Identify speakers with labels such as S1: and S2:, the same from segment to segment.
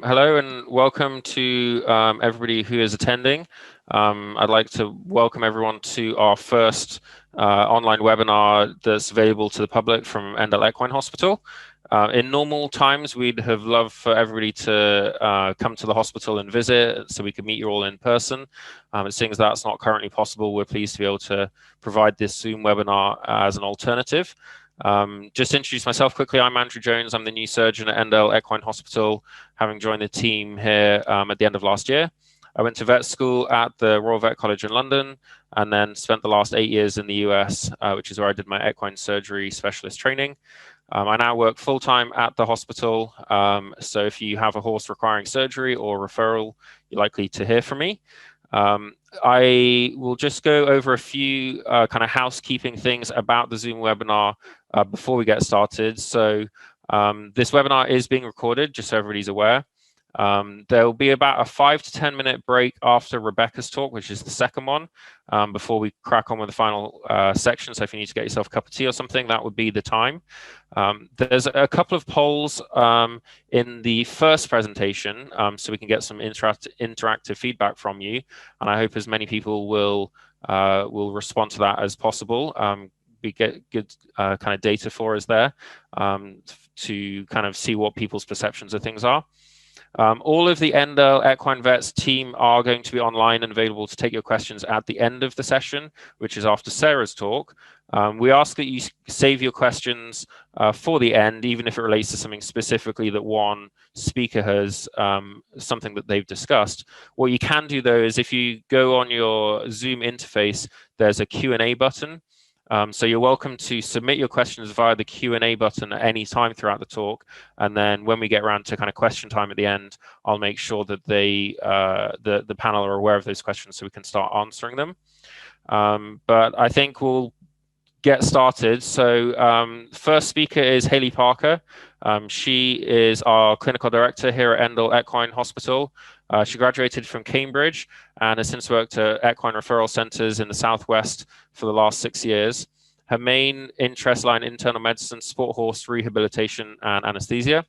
S1: Hello and welcome to everybody who is attending. I'd like to welcome everyone to our first online webinar that's available to the public from Endell Equine Hospital. In normal times, we'd have loved for everybody to come to the hospital and visit so we could meet you all in person. Seeing as that's not currently possible, we're pleased to be able to provide this Zoom webinar as an alternative. Just to introduce myself quickly, I'm Andrew Jones. I'm the new surgeon at Endell Equine Hospital, having joined the team here at the end of last year. I went to vet school at the Royal Vet College in London and then spent the last 8 years in the US, which is where I did my equine surgery specialist training. I now work full-time at the hospital, so if you have a horse requiring surgery or referral, you're likely to hear from me. I will just go over a few kind of housekeeping things about the Zoom webinar before we get started. So this webinar is being recorded, just so everybody's aware. There will be about a 5 to 10 minute break after Rebecca's talk, which is the second one, before we crack on with the final section. So if you need to get yourself a cup of tea or something, that would be the time. There's a couple of polls in the first presentation, so we can get some interactive feedback from you. And I hope as many people will respond to that as possible. We get good kind of data for us there to kind of see what people's perceptions of things are. All of the Endell Equine Vets team are going to be online and available to take your questions at the end of the session, which is after Sarah's talk. We ask that you save your questions for the end, even if it relates to something specifically that one speaker has, something that they've discussed. What you can do though is if you go on your Zoom interface, there's a Q&A button. So you're welcome to submit your questions via the Q&A button at any time throughout the talk. And then when we get around to kind of question time at the end, I'll make sure that the panel are aware of those questions so we can start answering them. But I think we'll get started. So first speaker is Hayley Parker. She is our clinical director here at Endell Equine Hospital. She graduated from Cambridge and has since worked at equine referral centers in the Southwest for the last 6 years. Her main interests lie in internal medicine, sport horse rehabilitation, and anesthesia.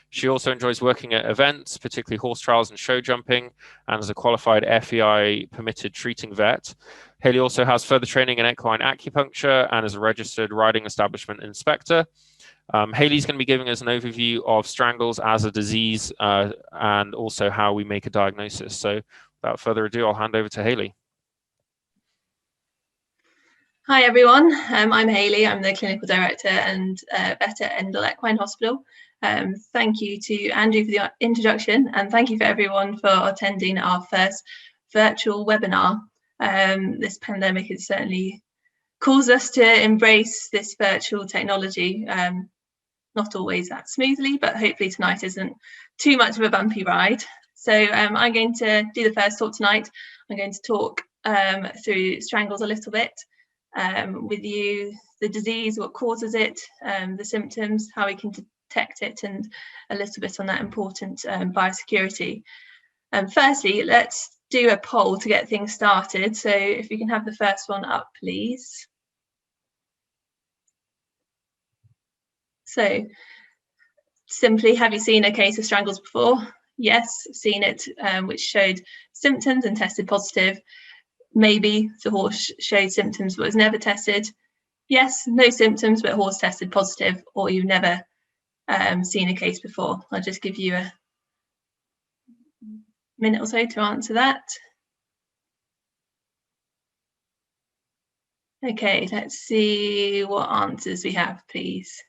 S1: She also enjoys working at events, particularly horse trials and show jumping, and is a qualified FEI permitted treating vet. Hayley also has further training in equine acupuncture and is a registered riding establishment inspector. Hayley's going to be giving us an overview of Strangles as a disease and also how we make a diagnosis. So without further ado, I'll hand over to Hayley.
S2: Hi everyone, I'm Hayley. I'm the clinical director and vet at Endell Equine Hospital. Thank you to Andrew for the introduction, and thank you for everyone for attending our first virtual webinar. This pandemic has certainly caused us to embrace this virtual technology. Not always that smoothly, but hopefully tonight isn't too much of a bumpy ride. So I'm going to do the first talk tonight. I'm going to talk through Strangles a little bit with you, the disease, what causes it, the symptoms, how we can detect it, and a little bit on that important biosecurity. Firstly, let's do a poll to get things started. So if we can have the first one up, please. So simply, have you seen a case of Strangles before? Yes, seen it, which showed symptoms and tested positive. Maybe the horse showed symptoms but was never tested. Yes, no symptoms but horse tested positive, or you've never seen a case before. I'll just give you a minute or so to answer that. Okay, let's see what answers we have, please.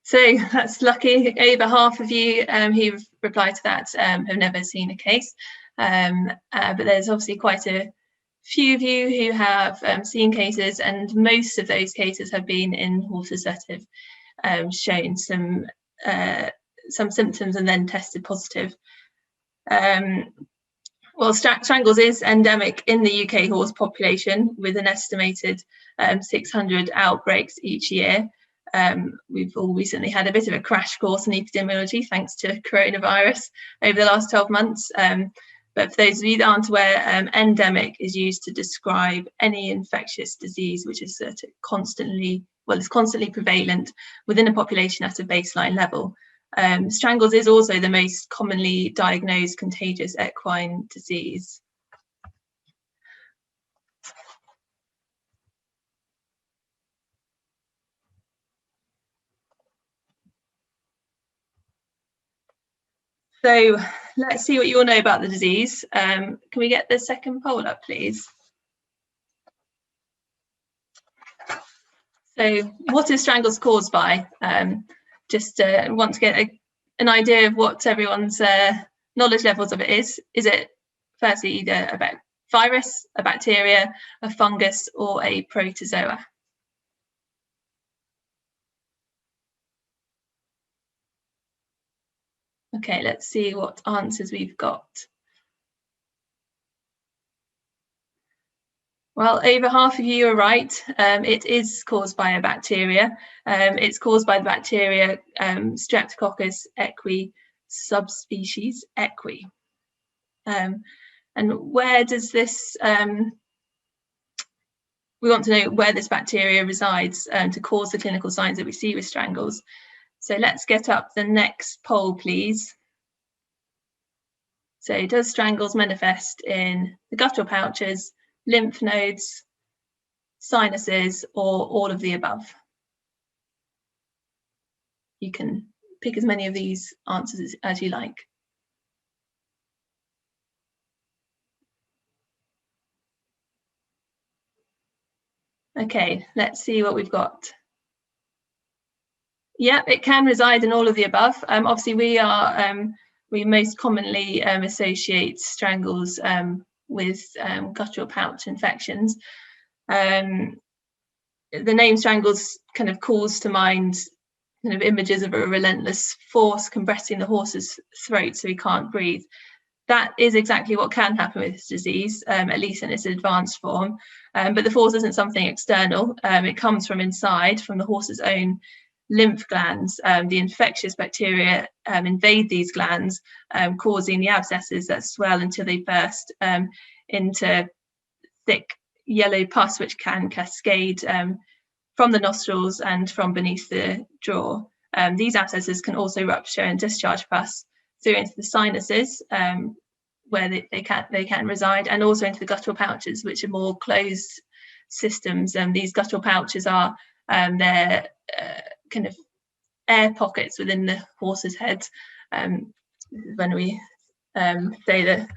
S2: So that's lucky. Over half of you who replied to that have never seen a case. But there's obviously quite a few of you who have seen cases, and most of those cases have been in horses that have shown some symptoms and then tested positive. Well, Strangles is endemic in the UK horse population with an estimated 600 outbreaks each year. We've all recently had a bit of a crash course in epidemiology thanks to coronavirus over the last 12 months. But for those of you that aren't aware, endemic is used to describe any infectious disease which is constantly is constantly prevalent within a population at a baseline level. Strangles is also the most commonly diagnosed contagious equine disease. So let's see what you all know about the disease. Can we get the second poll up, please? So what is strangles caused by? Just want to get an idea of what everyone's knowledge levels of it is. Is it firstly either a virus, a bacteria, a fungus, or a protozoa? Okay, let's see what answers we've got. Well, over half of you are right. It is caused by a bacteria. It's caused by the bacteria Streptococcus equi subspecies equi. And where does this, we want to know where this bacteria resides to cause the clinical signs that we see with strangles. So let's get up the next poll, please. So does strangles manifest in the guttural pouches, lymph nodes, sinuses, or all of the above? You can pick as many of these answers as you like. Okay, let's see what we've got. Yeah, it can reside in all of the above. Obviously, we most commonly associate strangles with guttural pouch infections. The name strangles kind of calls to mind kind of images of a relentless force compressing the horse's throat so he can't breathe. That is exactly what can happen with this disease, at least in its advanced form. But the force isn't something external. It comes from inside, from the horse's own lymph glands. The infectious bacteria invade these glands, causing the abscesses that swell until they burst into thick yellow pus, which can cascade from the nostrils and from beneath the jaw. These abscesses can also rupture and discharge pus through into the sinuses, where they can reside, and also into the guttural pouches, which are more closed systems. These guttural pouches are they're kind of air pockets within the horse's head. When we say that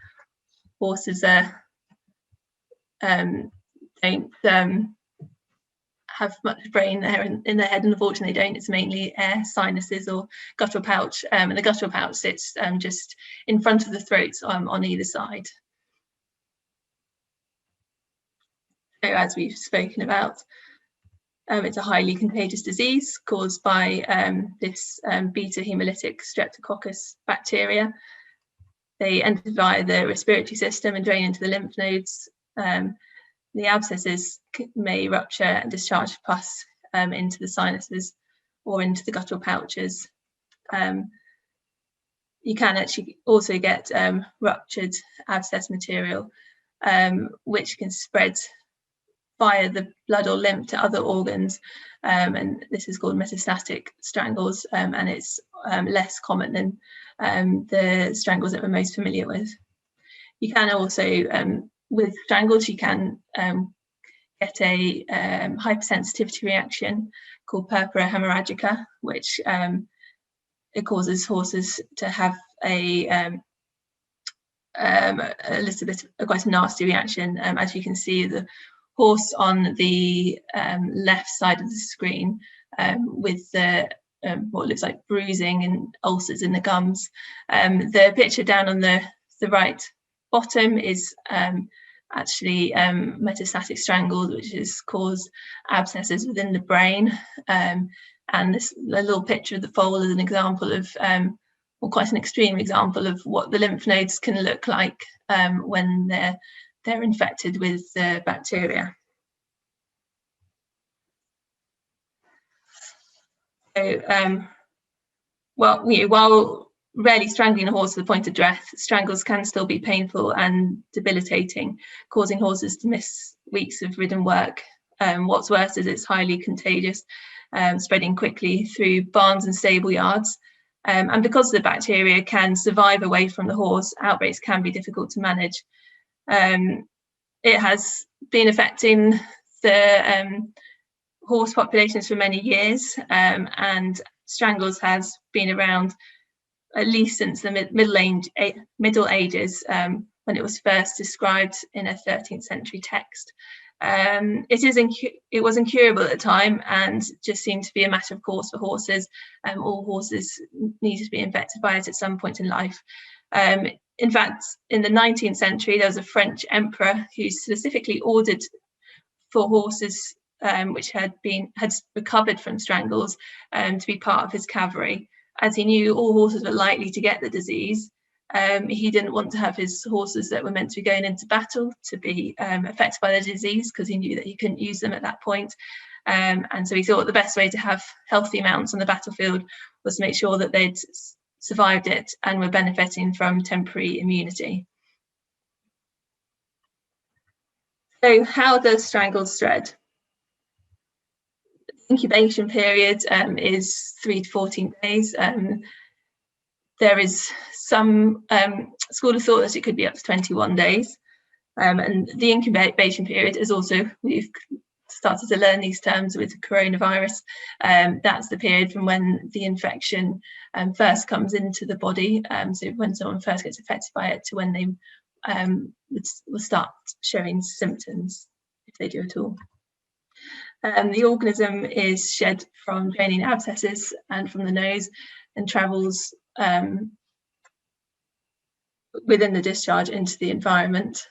S2: horses don't have much brain there in their head, and unfortunately they don't. It's mainly air, sinuses, or guttural pouch, and the guttural pouch sits just in front of the throat on either side. So as we've spoken about, it's a highly contagious disease caused by this beta hemolytic Streptococcus bacteria. They enter via the respiratory system and drain into the lymph nodes. The abscesses may rupture and discharge pus into the sinuses or into the guttural pouches. You can actually also get ruptured abscess material, which can spread via the blood or lymph to other organs, and this is called metastatic strangles, and it's less common than the strangles that we're most familiar with. You can also, with strangles, you can get a hypersensitivity reaction called purpura hemorrhagica, which it causes horses to have a little bit of quite a nasty reaction. As you can see, the horse on the left side of the screen with the what looks like bruising and ulcers in the gums. The picture down on the right bottom is actually metastatic strangles, which has caused abscesses within the brain. And this little picture of the foal is an example of, or quite an extreme example of what the lymph nodes can look like when they're infected with the bacteria. So, while rarely strangling a horse to the point of death, strangles can still be painful and debilitating, causing horses to miss weeks of ridden work What's worse is it's highly contagious, spreading quickly through barns and stable yards. And because the bacteria can survive away from the horse, outbreaks can be difficult to manage. It has been affecting the horse populations for many years, and Strangles has been around at least since the Middle Ages, when it was first described in a 13th century text. It was incurable at the time and just seemed to be a matter of course for horses. All horses needed to be infected by it at some point in life. In fact, in the 19th century, there was a French emperor who specifically ordered for horses which had recovered from Strangles to be part of his cavalry, as he knew all horses were likely to get the disease. He didn't want to have his horses that were meant to be going into battle to be affected by the disease, because he knew that he couldn't use them at that point. And so he thought the best way to have healthy mounts on the battlefield was to make sure that they'd survived it and were benefiting from temporary immunity. So how does Strangles spread? The incubation period is 3 to 14 days. There is some school of thought that it could be up to 21 days. And the incubation period is also, we've started to learn these terms with coronavirus. That's the period from when the infection first comes into the body. So when someone first gets affected by it to when they will start showing symptoms, if they do at all. The organism is shed from draining abscesses and from the nose and travels within the discharge into the environment.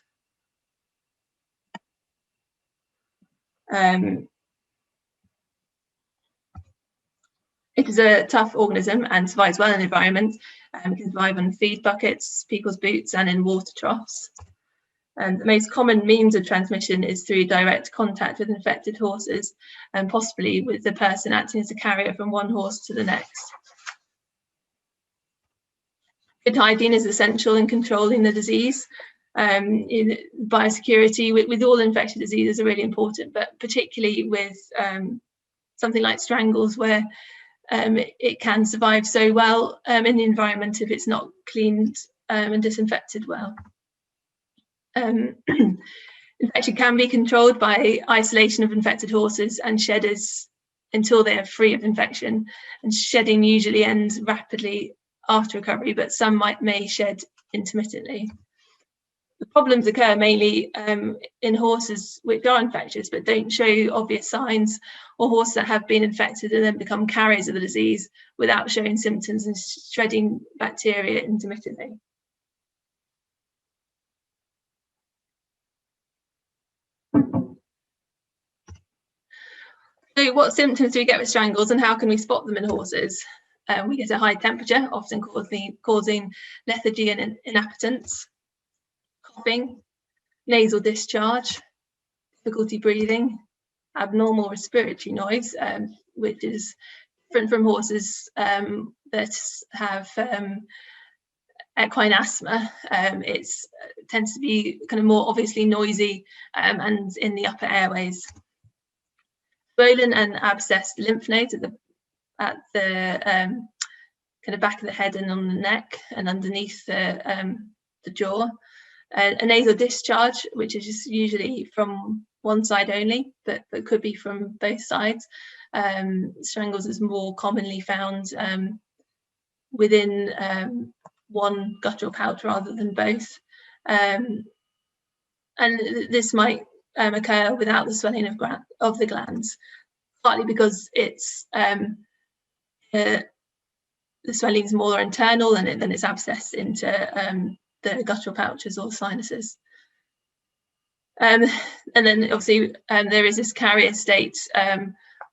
S2: It is a tough organism and survives well in the environment. It can survive on feed buckets, people's boots, and in water troughs. And the most common means of transmission is through direct contact with infected horses, and possibly with the person acting as a carrier from one horse to the next. Good hygiene is essential in controlling the disease. Biosecurity with all infectious diseases are really important, but particularly with something like Strangles, where it can survive so well in the environment if it's not cleaned and disinfected well. Infection can be controlled by isolation of infected horses and shedders until they are free of infection, and shedding usually ends rapidly after recovery, but some may shed intermittently. The problems occur mainly in horses which are infectious but don't show obvious signs, or horses that have been infected and then become carriers of the disease without showing symptoms and shedding bacteria intermittently. So what symptoms do we get with Strangles, and how can we spot them in horses? We get a high temperature, often causing lethargy and inappetence, coughing, nasal discharge, difficulty breathing, abnormal respiratory noise, which is different from horses that have equine asthma. It tends to be kind of more obviously noisy and in the upper airways. Swollen and abscessed lymph nodes at the kind of back of the head and on the neck and underneath the jaw. A nasal discharge, which is just usually from one side only, but could be from both sides. Strangles is more commonly found within one guttural pouch rather than both. And this might occur without the swelling of the glands, partly because it's the swelling is more internal and then it's abscessed into the guttural pouches or sinuses. And then obviously there is this carrier state,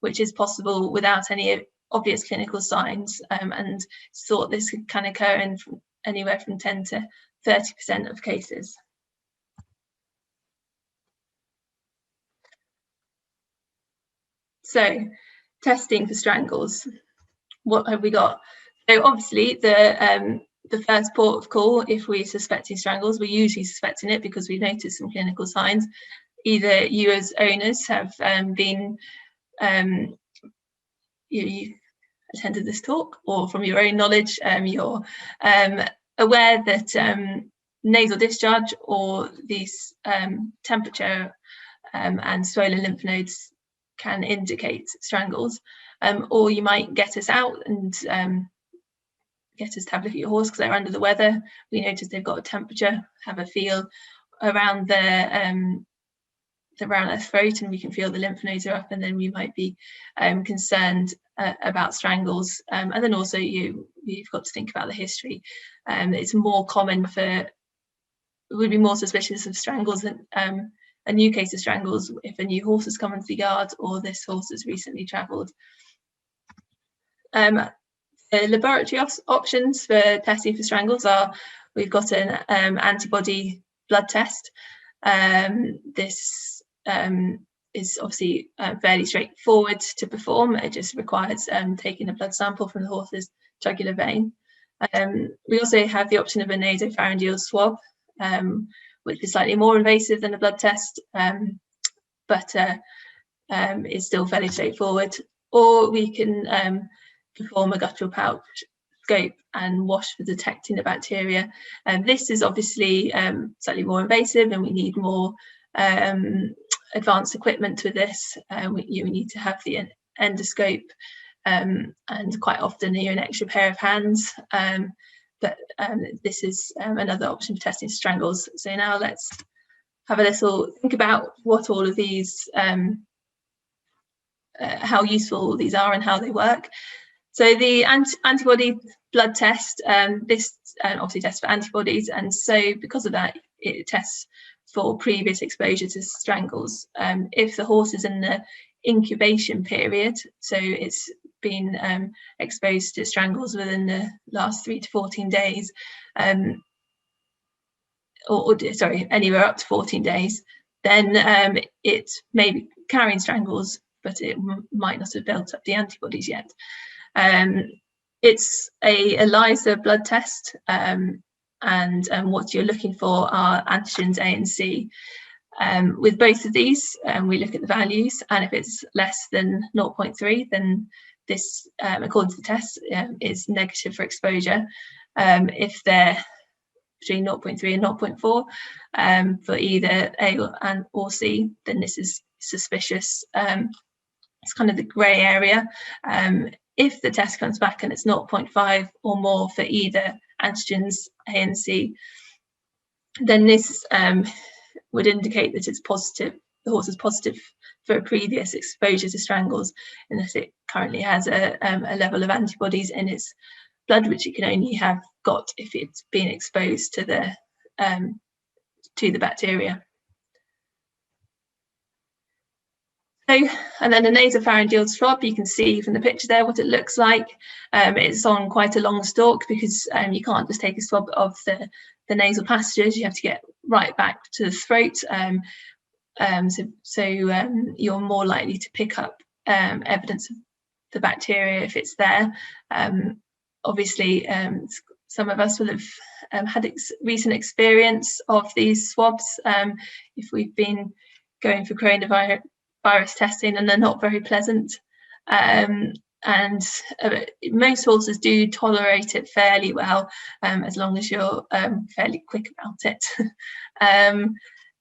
S2: which is possible without any obvious clinical signs, and it's thought this can occur in anywhere from 10 to 30% of cases. So, testing for Strangles. What have we got? So obviously the first port of call, if we're suspecting Strangles, we're usually suspecting it because we notice some clinical signs, either you as owners have been you attended this talk, or from your own knowledge you're aware that nasal discharge or these temperature and swollen lymph nodes can indicate strangles, or you might get us out and get us to have a look at your horse because they're under the weather. We notice they've got a temperature, have a feel around their throat, and we can feel the lymph nodes are up, and then we might be concerned about strangles. And then also you've got to think about the history. It's more common would be more suspicious of strangles than a new case of strangles if a new horse has come into the yard or this horse has recently travelled. The laboratory options for testing for strangles are, we've got an antibody blood test. This is obviously fairly straightforward to perform. It just requires taking a blood sample from the horse's jugular vein. We also have the option of a nasopharyngeal swab, which is slightly more invasive than a blood test, but is still fairly straightforward. Or we can perform a guttural pouch scope and wash for detecting the bacteria. This is obviously slightly more invasive, and we need more advanced equipment with this. We need to have the endoscope, and quite often an extra pair of hands. But this is another option for testing strangles. So now let's have a little think about what all of these, how useful these are and how they work. So the antibody blood test, this obviously tests for antibodies, and so because of that, it tests for previous exposure to strangles. If the horse is in the incubation period, so it's been exposed to strangles within the last 3 to 14 days, sorry, anywhere up to 14 days, then it may be carrying strangles, but it might not have built up the antibodies yet. It's a ELISA blood test, and what you're looking for are antigens A and C. With both of these, we look at the values, and if it's less than 0.3, then this, according to the test, is negative for exposure. If they're between 0.3 and 0.4 for either A or C, then this is suspicious. It's kind of the grey area. If the test comes back and it's 0.5 or more for either antigens A and C, then this would indicate that it's positive. The horse is positive for a previous exposure to strangles, and that it currently has a level of antibodies in its blood, which it can only have got if it's been exposed to the bacteria. So, and then a nasopharyngeal swab, you can see from the picture there what it looks like. It's on quite a long stalk because you can't just take a swab of the nasal passages. You have to get right back to the throat. So you're more likely to pick up evidence of the bacteria if it's there. Obviously, some of us will have had recent experience of these swabs if we've been going for coronavirus testing, and they're not very pleasant. And most horses do tolerate it fairly well, as long as you're fairly quick about it.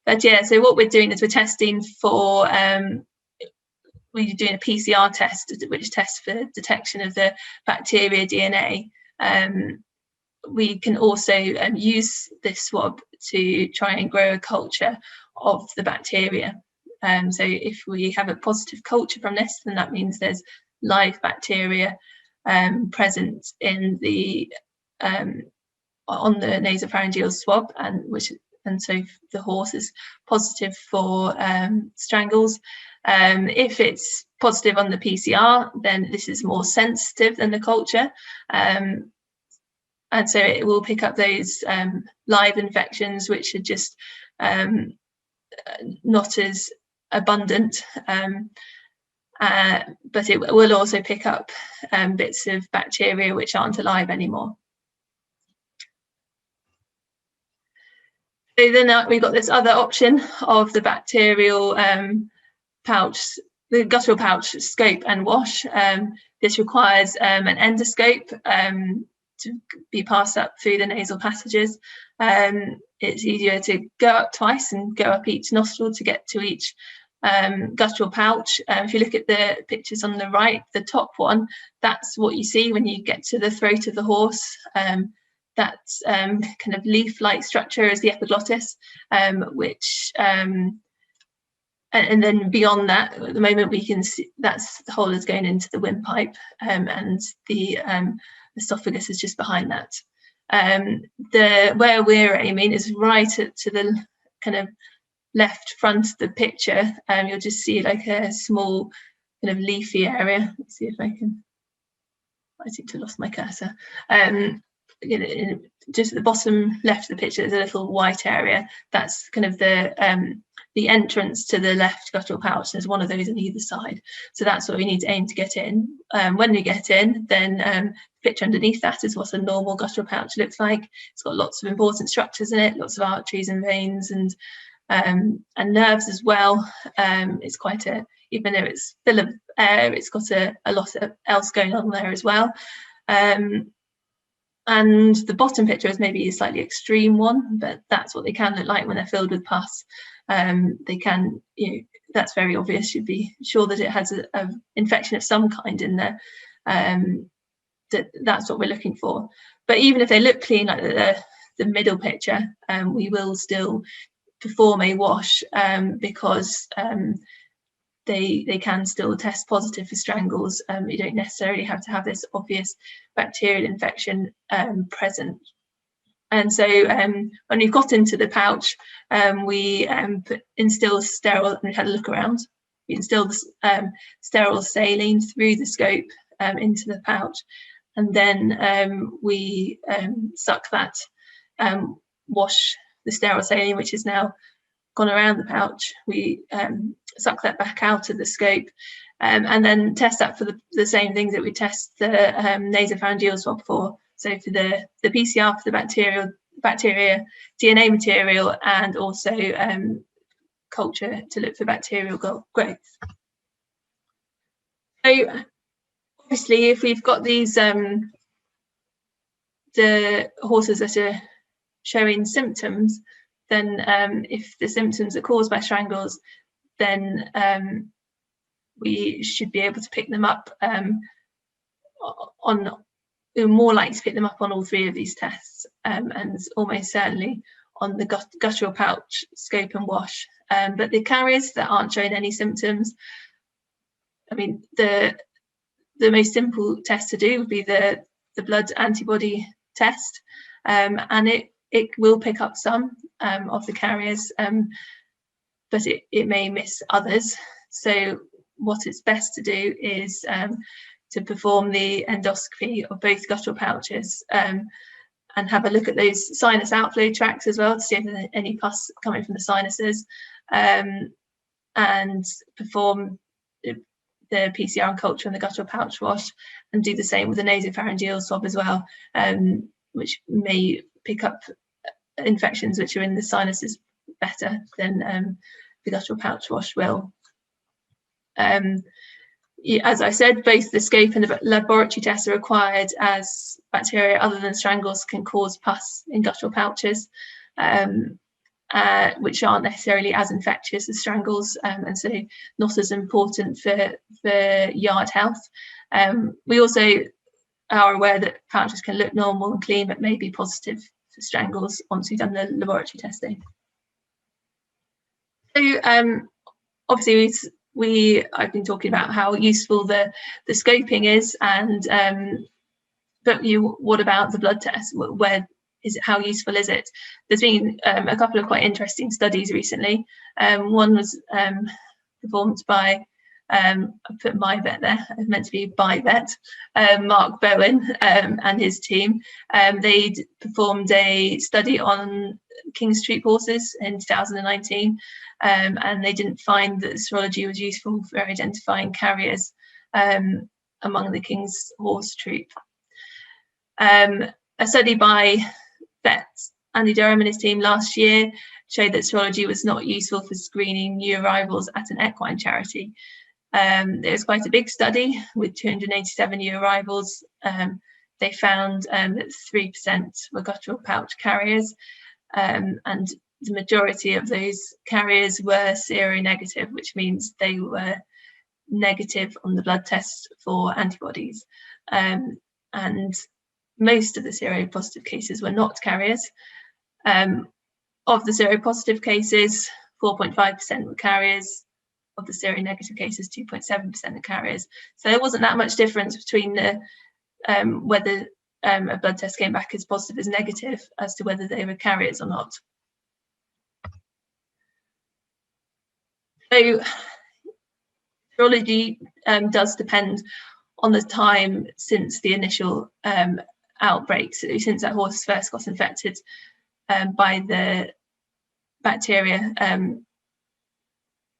S2: But yeah, so what we're doing is we're testing for, we're doing a PCR test, which tests for detection of the bacteria DNA. We can also use this swab to try and grow a culture of the bacteria. So if we have a positive culture from this, then that means there's live bacteria present in the on the nasopharyngeal swab, and so the horse is positive for strangles. If it's positive on the PCR, then this is more sensitive than the culture, and so it will pick up those live infections, which are just not as abundant, but it will also pick up bits of bacteria which aren't alive anymore. So then we've got this other option of the bacterial pouch, the guttural pouch scope and wash. This requires an endoscope to be passed up through the nasal passages. It's easier to go up twice and go up each nostril to get to each guttural pouch. If you look at the pictures on the right, the top one, that's what you see when you get to the throat of the horse. That kind of leaf-like structure is the epiglottis, which and then beyond that, at the moment we can see that's the hole is going into the windpipe, and the esophagus is just behind that. Where we're aiming is right to the kind of left front of the picture. You'll just see like a small kind of leafy area. Let's see if I can. I seem to have lost my cursor. Just at the bottom left of the picture, there's a little white area. That's kind of the entrance to the left guttural pouch. There's one of those on either side. So that's what we need to aim to get in. When we get in, then the picture underneath that is what a normal guttural pouch looks like. It's got lots of important structures in it, lots of arteries and veins and nerves as well. It's quite even though it's full of air, it's got a lot else going on there as well. And the bottom picture is maybe a slightly extreme one, but that's what they can look like when they're filled with pus. They can, that's very obvious. You'd be sure that it has a infection of some kind in there. That's what we're looking for. But even if they look clean, like the middle picture, we will still perform a wash because they can still test positive for strangles. You don't necessarily have to have this obvious bacterial infection present. And so when we've got into the pouch, we instill sterile, and we had a look around, we instill the sterile saline through the scope into the pouch, and then we suck that, wash the sterile saline, which is now gone around the pouch. We suck that back out of the scope, and then test that for the same things that we test the nasopharyngeal swab for. So for the PCR for the bacteria, DNA material, and also culture to look for bacterial growth. So obviously, if we've got these the horses that are showing symptoms, then if the symptoms are caused by strangles, then we should be able to pick them up we're more likely to pick them up on all three of these tests, and almost certainly on the guttural pouch scope and wash. But the carriers that aren't showing any symptoms, I mean, the most simple test to do would be the blood antibody test, and it will pick up some of the carriers, but it may miss others. So what it's best to do is to perform the endoscopy of both guttural pouches, and have a look at those sinus outflow tracts as well to see if there's any pus coming from the sinuses, and perform the PCR and culture and the guttural pouch wash, and do the same with the nasopharyngeal swab as well, which may pick up infections which are in the sinuses better than the guttural pouch wash will. As I said, both the scope and the laboratory tests are required, as bacteria other than strangles can cause pus in guttural pouches, which aren't necessarily as infectious as strangles, and so not as important for yard health. We also are aware that pouches can look normal and clean, but may be positive for strangles once we've done the laboratory testing. So obviously I've been talking about how useful the scoping is, and but what about the blood test? Where is it? How useful is it? There's been a couple of quite interesting studies recently. One was performed by I put my vet there. It's meant to be by vet, Mark Bowen and his team. They performed a study on King's troop horses in 2019, and they didn't find that serology was useful for identifying carriers among the King's horse troop. A study by vets Andy Durham and his team last year showed that serology was not useful for screening new arrivals at an equine charity. It was quite a big study with 287 new arrivals. They found that 3% were guttural pouch carriers, and the majority of those carriers were seronegative, which means they were negative on the blood test for antibodies. And most of the seropositive cases were not carriers. Of the seropositive cases, 4.5% were carriers. Of the seronegative cases, 2.7% are carriers. So there wasn't that much difference between the whether a blood test came back as positive as negative as to whether they were carriers or not. So serology does depend on the time since the initial outbreak, so since that horse first got infected by the bacteria.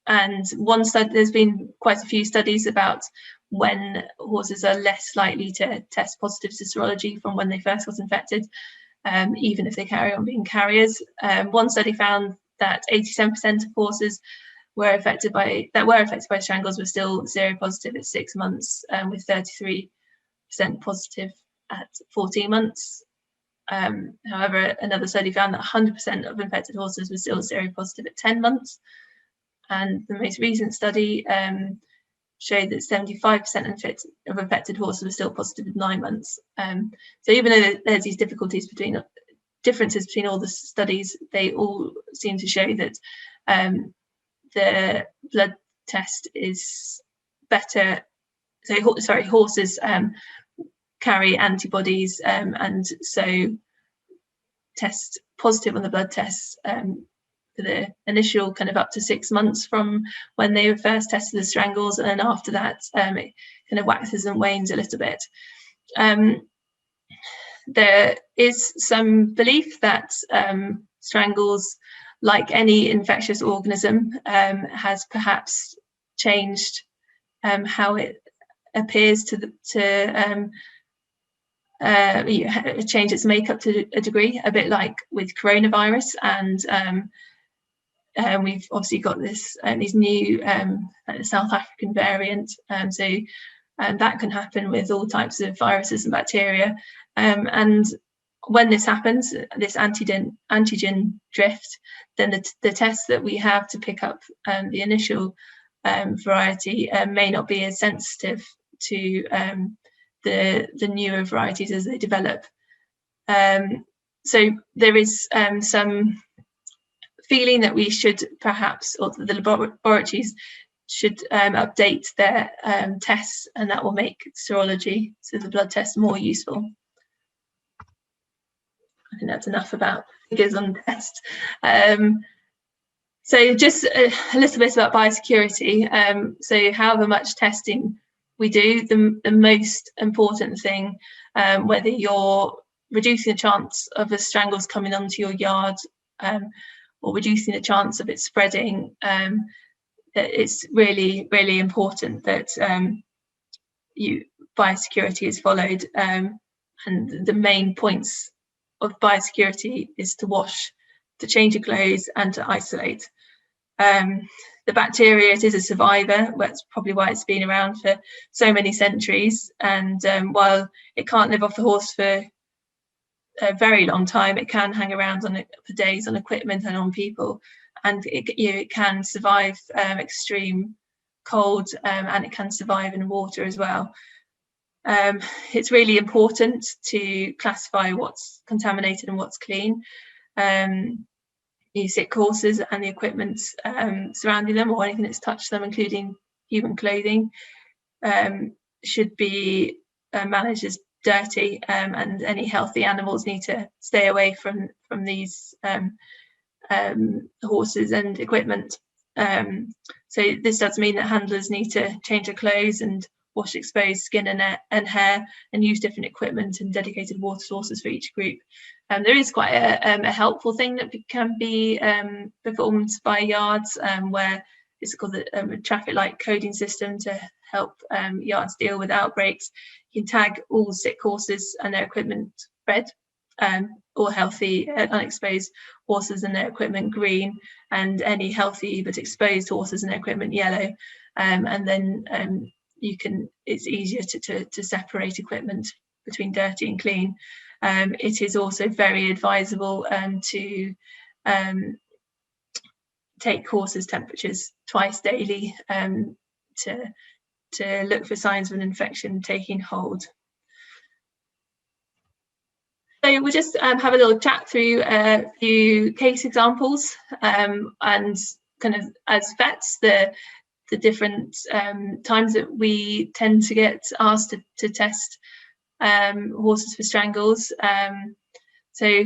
S2: And one study, there's been quite a few studies about when horses are less likely to test positive to serology from when they first got infected, even if they carry on being carriers. One study found that 87% of horses were affected by strangles were still seropositive at 6 months, with 33% positive at 14 months. However, another study found that 100% of infected horses were still seropositive at 10 months. And the most recent study showed that 75% of infected horses were still positive at 9 months. So even though there's these differences between all the studies, they all seem to show that the blood test is better. So sorry, horses carry antibodies, and so test positive on the blood tests for the initial kind of up to 6 months from when they were first tested as strangles, and then after that it kind of waxes and wanes a little bit. There is some belief that strangles, like any infectious organism, has perhaps changed how it appears change its makeup to a degree, a bit like with coronavirus. And we've obviously got this these new South African variant, so that can happen with all types of viruses and bacteria. And when this happens, this antigen drift, then the tests that we have to pick up the initial variety may not be as sensitive to the newer varieties as they develop. So there is some feeling that we should perhaps, or the laboratories should update their tests, and that will make serology, so the blood test, more useful. I think that's enough about figures on tests. So just a little bit about biosecurity. So however much testing we do, the most important thing, whether you're reducing the chance of a strangles coming onto your yard or reducing the chance of it spreading, it's really, really important that biosecurity is followed. And the main points of biosecurity is to wash, to change your clothes, and to isolate. The bacteria, it is a survivor. That's probably why it's been around for so many centuries. And while it can't live off the horse for a very long time, it can hang around for days on equipment and on people. And it can survive extreme cold, and it can survive in water as well. It's really important to classify what's contaminated and what's clean. Sick horses and the equipment surrounding them, or anything that's touched them, including human clothing, should be managed as dirty, and any healthy animals need to stay away from these horses and equipment. So this does mean that handlers need to change their clothes and wash exposed skin and hair, and use different equipment and dedicated water sources for each group. There is quite a helpful thing that can be performed by yards, where it's called the traffic light coding system to help yards deal with outbreaks. You can tag all sick horses and their equipment red, or healthy unexposed horses and their equipment green, and any healthy but exposed horses and their equipment yellow. And then it's easier to separate equipment between dirty and clean. It is also very advisable to take horses' temperatures twice daily to look for signs of an infection taking hold. So we'll just have a little chat through a few case examples, and kind of as vets, the different times that we tend to get asked to test horses for strangles. So,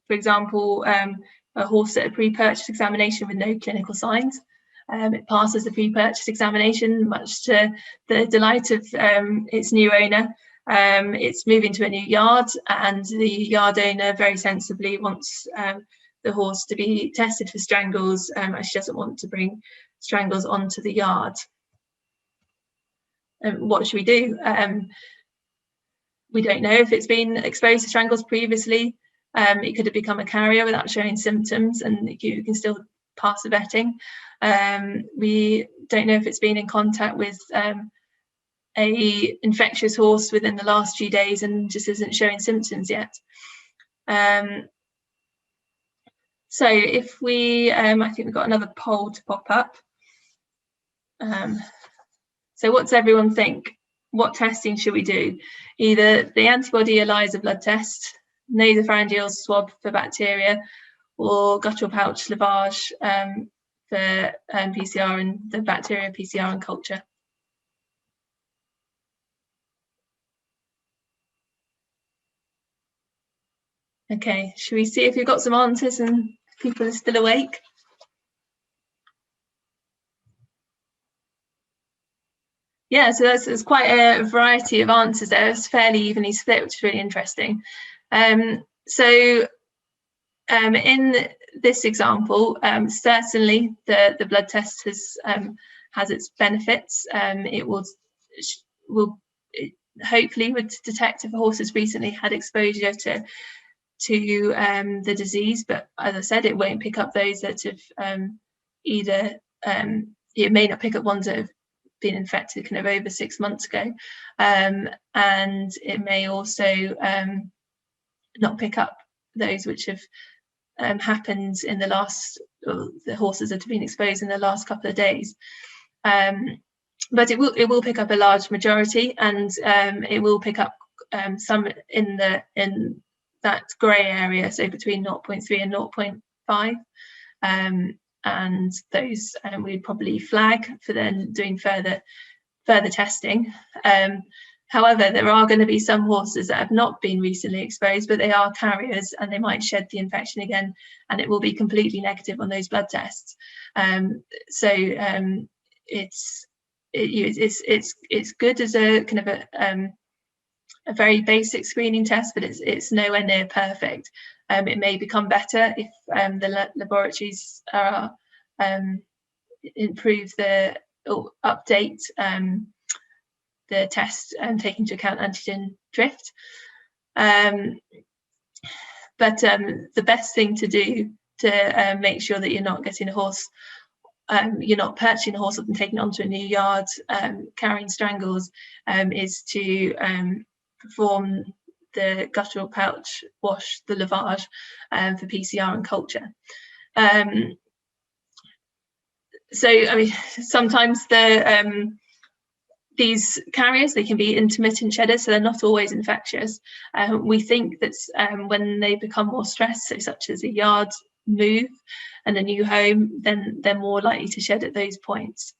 S2: for example, a horse at a pre-purchase examination with no clinical signs. It passes the pre-purchase examination, much to the delight of its new owner. It's moving to a new yard, and the yard owner very sensibly wants the horse to be tested for strangles, as she doesn't want to bring strangles onto the yard. What should we do? We don't know if it's been exposed to strangles previously. It could have become a carrier without showing symptoms, and you can still pass the vetting. We don't know if it's been in contact with a infectious horse within the last few days and just isn't showing symptoms yet. So if we, I think we've got another poll to pop up. So what's everyone think? What testing should we do? Either the antibody ELISA blood test, nasopharyngeal swab for bacteria, or guttural pouch lavage for PCR and the bacteria PCR and culture. Okay, should we see if we've got some answers and people are still awake? Yeah, so there's quite a variety of answers there. It's fairly evenly split, which is really interesting. So in this example, certainly the blood test has its benefits. It will hopefully would detect if a horse has recently had exposure to the disease, but as I said, it won't pick up those that have either it may not pick up ones that have been infected kind of over 6 months ago, and it may also not pick up those which have happened in the last, the horses that have been exposed in the last couple of days. But it will pick up a large majority, and it will pick up some in that grey area, so between 0.3 and 0.5, and those we'd probably flag for then doing further testing. However, there are going to be some horses that have not been recently exposed, but they are carriers and they might shed the infection again, and it will be completely negative on those blood tests. So it's good as a kind of a very basic screening test, but it's nowhere near perfect. It may become better if the laboratories are improve or update the test and take into account antigen drift. But the best thing to do to make sure that you're not getting a horse, you're not purchasing a horse up and taking it onto a new yard carrying strangles, is to perform the guttural pouch wash, the lavage, for PCR and culture. So, I mean, sometimes these carriers, they can be intermittent shedders, so they're not always infectious. We think that when they become more stressed, so such as a yard move and a new home, then they're more likely to shed at those points.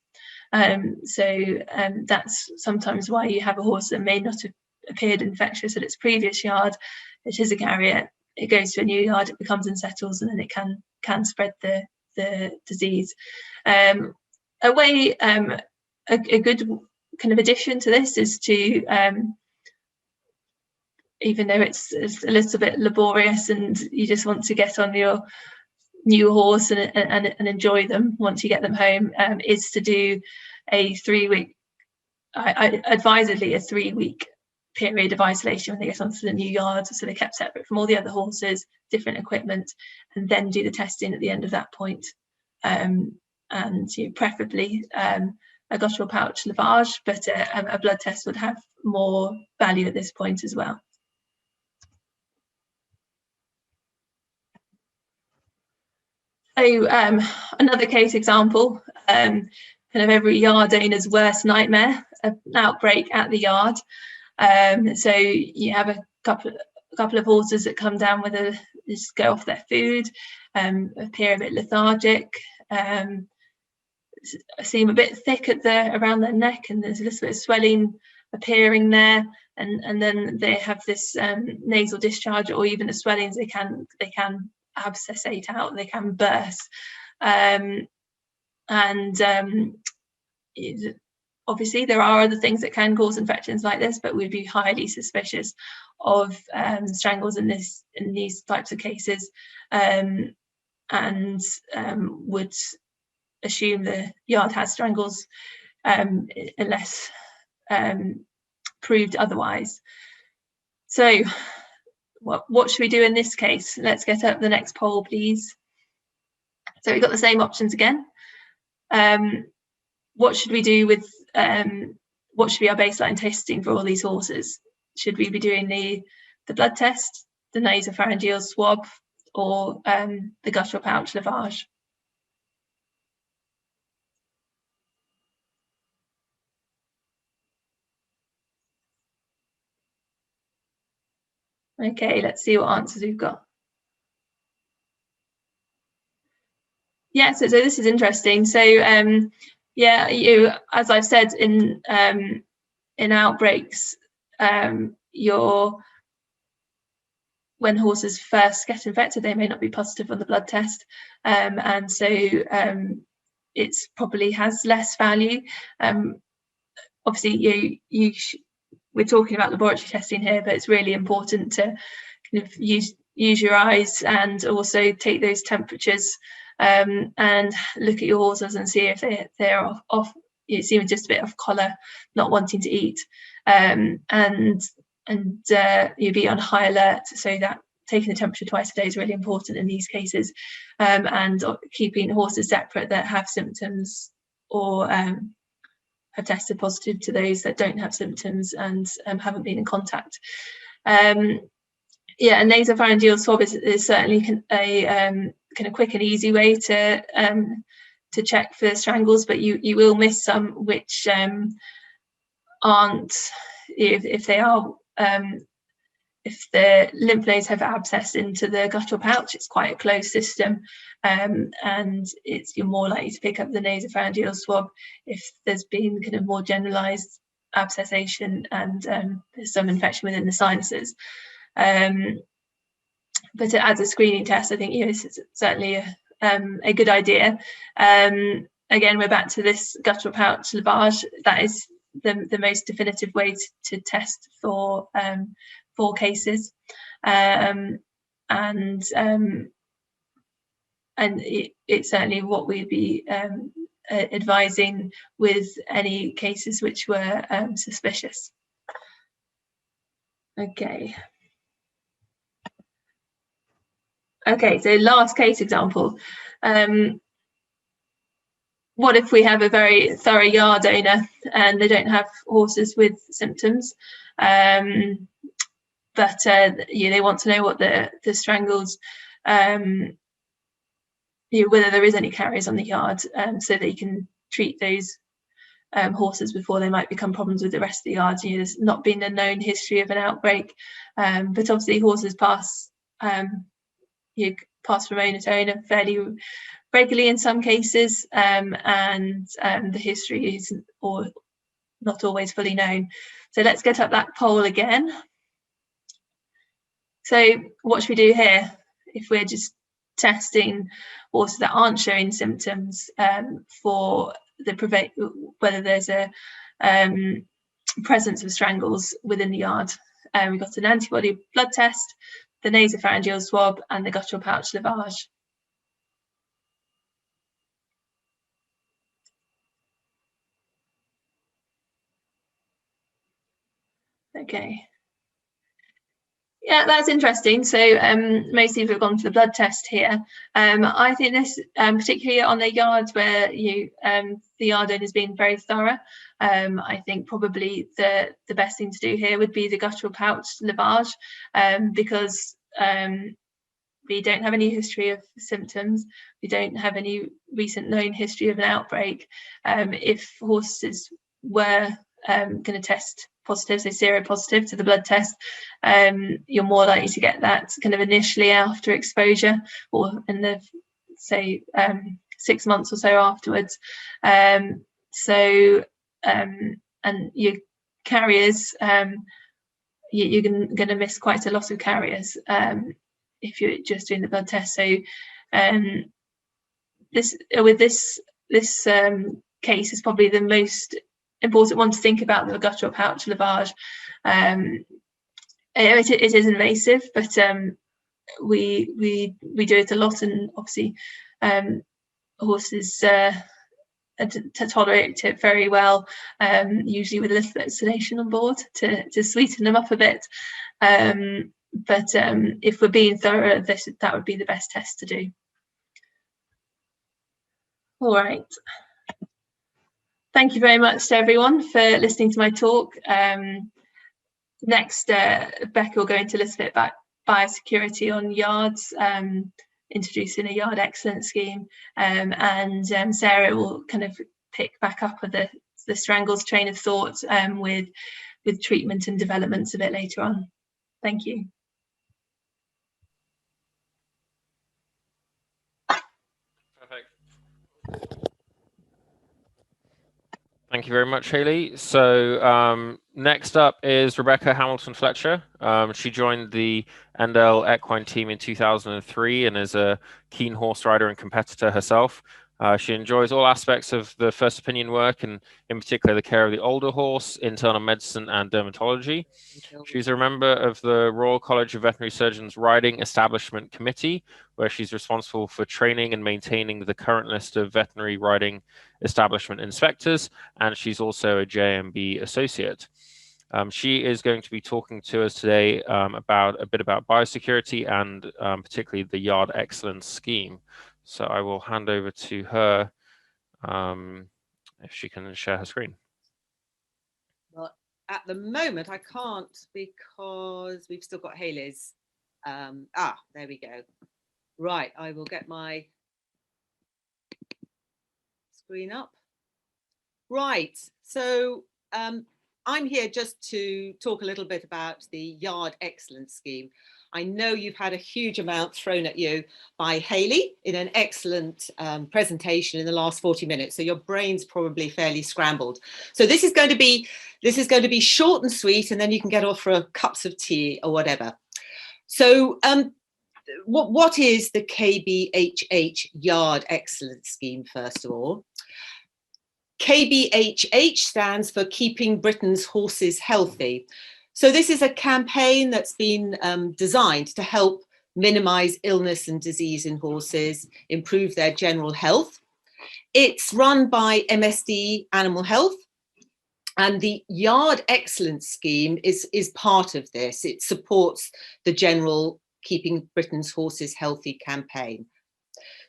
S2: So that's sometimes why you have a horse that may not have appeared infectious at its previous yard. It is a carrier, it goes to a new yard, it becomes unsettled, and then it can spread the disease. A good kind of addition to this is to, even though it's a little bit laborious and you just want to get on your new horse and enjoy them once you get them home, is to do a 3-week, advisedly a 3-week period of isolation when they get onto the new yard, so they're kept separate from all the other horses, different equipment, and then do the testing at the end of that point. And preferably a guttural pouch lavage, but a blood test would have more value at this point as well. So another case example, kind of every yard owner's worst nightmare, an outbreak at the yard. So you have a couple of horses that come down with just go off their food, appear a bit lethargic, seem a bit thick around their neck, and there's a little bit of swelling appearing there, and then they have this nasal discharge, or even the swellings they can abscessate out, they can burst, obviously there are other things that can cause infections like this, but we'd be highly suspicious of strangles in these types of cases, and would assume the yard has strangles unless proved otherwise. So what should we do in this case? Let's get up the next poll, please. So we've got the same options again. What should we do with what should be our baseline testing for all these horses? Should we be doing the blood test, the nasopharyngeal swab, or the guttural pouch lavage? Okay, let's see what answers we've got. Yeah, so this is interesting. So yeah, as I've said, in outbreaks, when horses first get infected, they may not be positive on the blood test, and so it's probably has less value. Obviously, we're talking about laboratory testing here, but it's really important to kind of use your eyes and also take those temperatures, and look at your horses and see if they're off. You seem just a bit off collar, not wanting to eat, and you'll be on high alert. So that taking the temperature twice a day is really important in these cases, and keeping horses separate that have symptoms or have tested positive to those that don't have symptoms and haven't been in contact. Yeah, a nasopharyngeal swab is certainly a kind of quick and easy way to check for strangles, but you will miss some which aren't, if they are, if the lymph nodes have abscessed into the guttural pouch, it's quite a closed system, and you're more likely to pick up the nasopharyngeal swab if there's been kind of more generalized abscessation and there's some infection within the sinuses. But as a screening test, I think this is certainly a good idea. Again, we're back to this guttural pouch lavage. That is the most definitive way to test for cases, and it's certainly what we'd be advising with any cases which were suspicious. Okay, so last case example. What if we have a very thorough yard owner and they don't have horses with symptoms, but they want to know what the strangles, whether there is any carriers on the yard, so they can treat those horses before they might become problems with the rest of the yard. There's not been a known history of an outbreak, but obviously horses pass from owner to owner fairly regularly in some cases, and the history is not always fully known. So let's get up that poll again. So what should we do here if we're just testing horses that aren't showing symptoms for whether there's a presence of strangles within the yard? We've got an antibody blood test, the nasopharyngeal swab, and the guttural pouch lavage. Okay. Yeah, that's interesting. So most people have gone for the blood test here. I think this, particularly on the yards where the yard owner has been very thorough, I think probably the best thing to do here would be the guttural pouch lavage, because we don't have any history of symptoms. We don't have any recent known history of an outbreak. If horses were going to test positive, so seropositive to the blood test, you're more likely to get that kind of initially after exposure, or in the, say, 6 months or so afterwards. And your carriers, you're going to miss quite a lot of carriers if you're just doing the blood test. So this case is probably the most important one to think about, the guttural pouch lavage. It is invasive, but we do it a lot, and obviously horses tolerate it very well, usually with a little bit of sedation on board to sweeten them up a bit. But if we're being thorough, that would be the best test to do. All right. Thank you very much to everyone for listening to my talk. Next, Becca will go into a little bit about biosecurity on yards, introducing a yard excellence scheme, and Sarah will kind of pick back up with the Strangles train of thought with treatment and developments a bit later on. Thank you.
S1: Perfect. Thank you very much, Hayley. So next up is Rebecca Hamilton-Fletcher. She joined the Endell Equine team in 2003 and is a keen horse rider and competitor herself. She enjoys all aspects of the first opinion work, and in particular the care of the older horse, internal medicine and dermatology. She's a member of the Royal College of Veterinary Surgeons Riding Establishment Committee, where she's responsible for training and maintaining the current list of veterinary riding establishment inspectors, and she's also a JMB associate. She is going to be talking to us today about a bit about biosecurity and particularly the yard excellence scheme. So I will hand over to her if she can share her screen.
S3: Well, at the moment I can't because we've still got Hayley's. There we go. Right, I will get my screen up. Right, so I'm here just to talk a little bit about the Yard Excellence Scheme. I know you've had a huge amount thrown at you by Hayley in an excellent presentation in the last 40 minutes, so your brain's probably fairly scrambled. So this is going to be short and sweet, and then you can get off for cups of tea or whatever. So what is the KBHH Yard Excellence Scheme, first of all? KBHH stands for Keeping Britain's Horses Healthy. So this is a campaign that's been designed to help minimise illness and disease in horses, improve their general health. It's run by MSD Animal Health, and the Yard Excellence Scheme is part of this. It supports the general Keeping Britain's Horses Healthy campaign.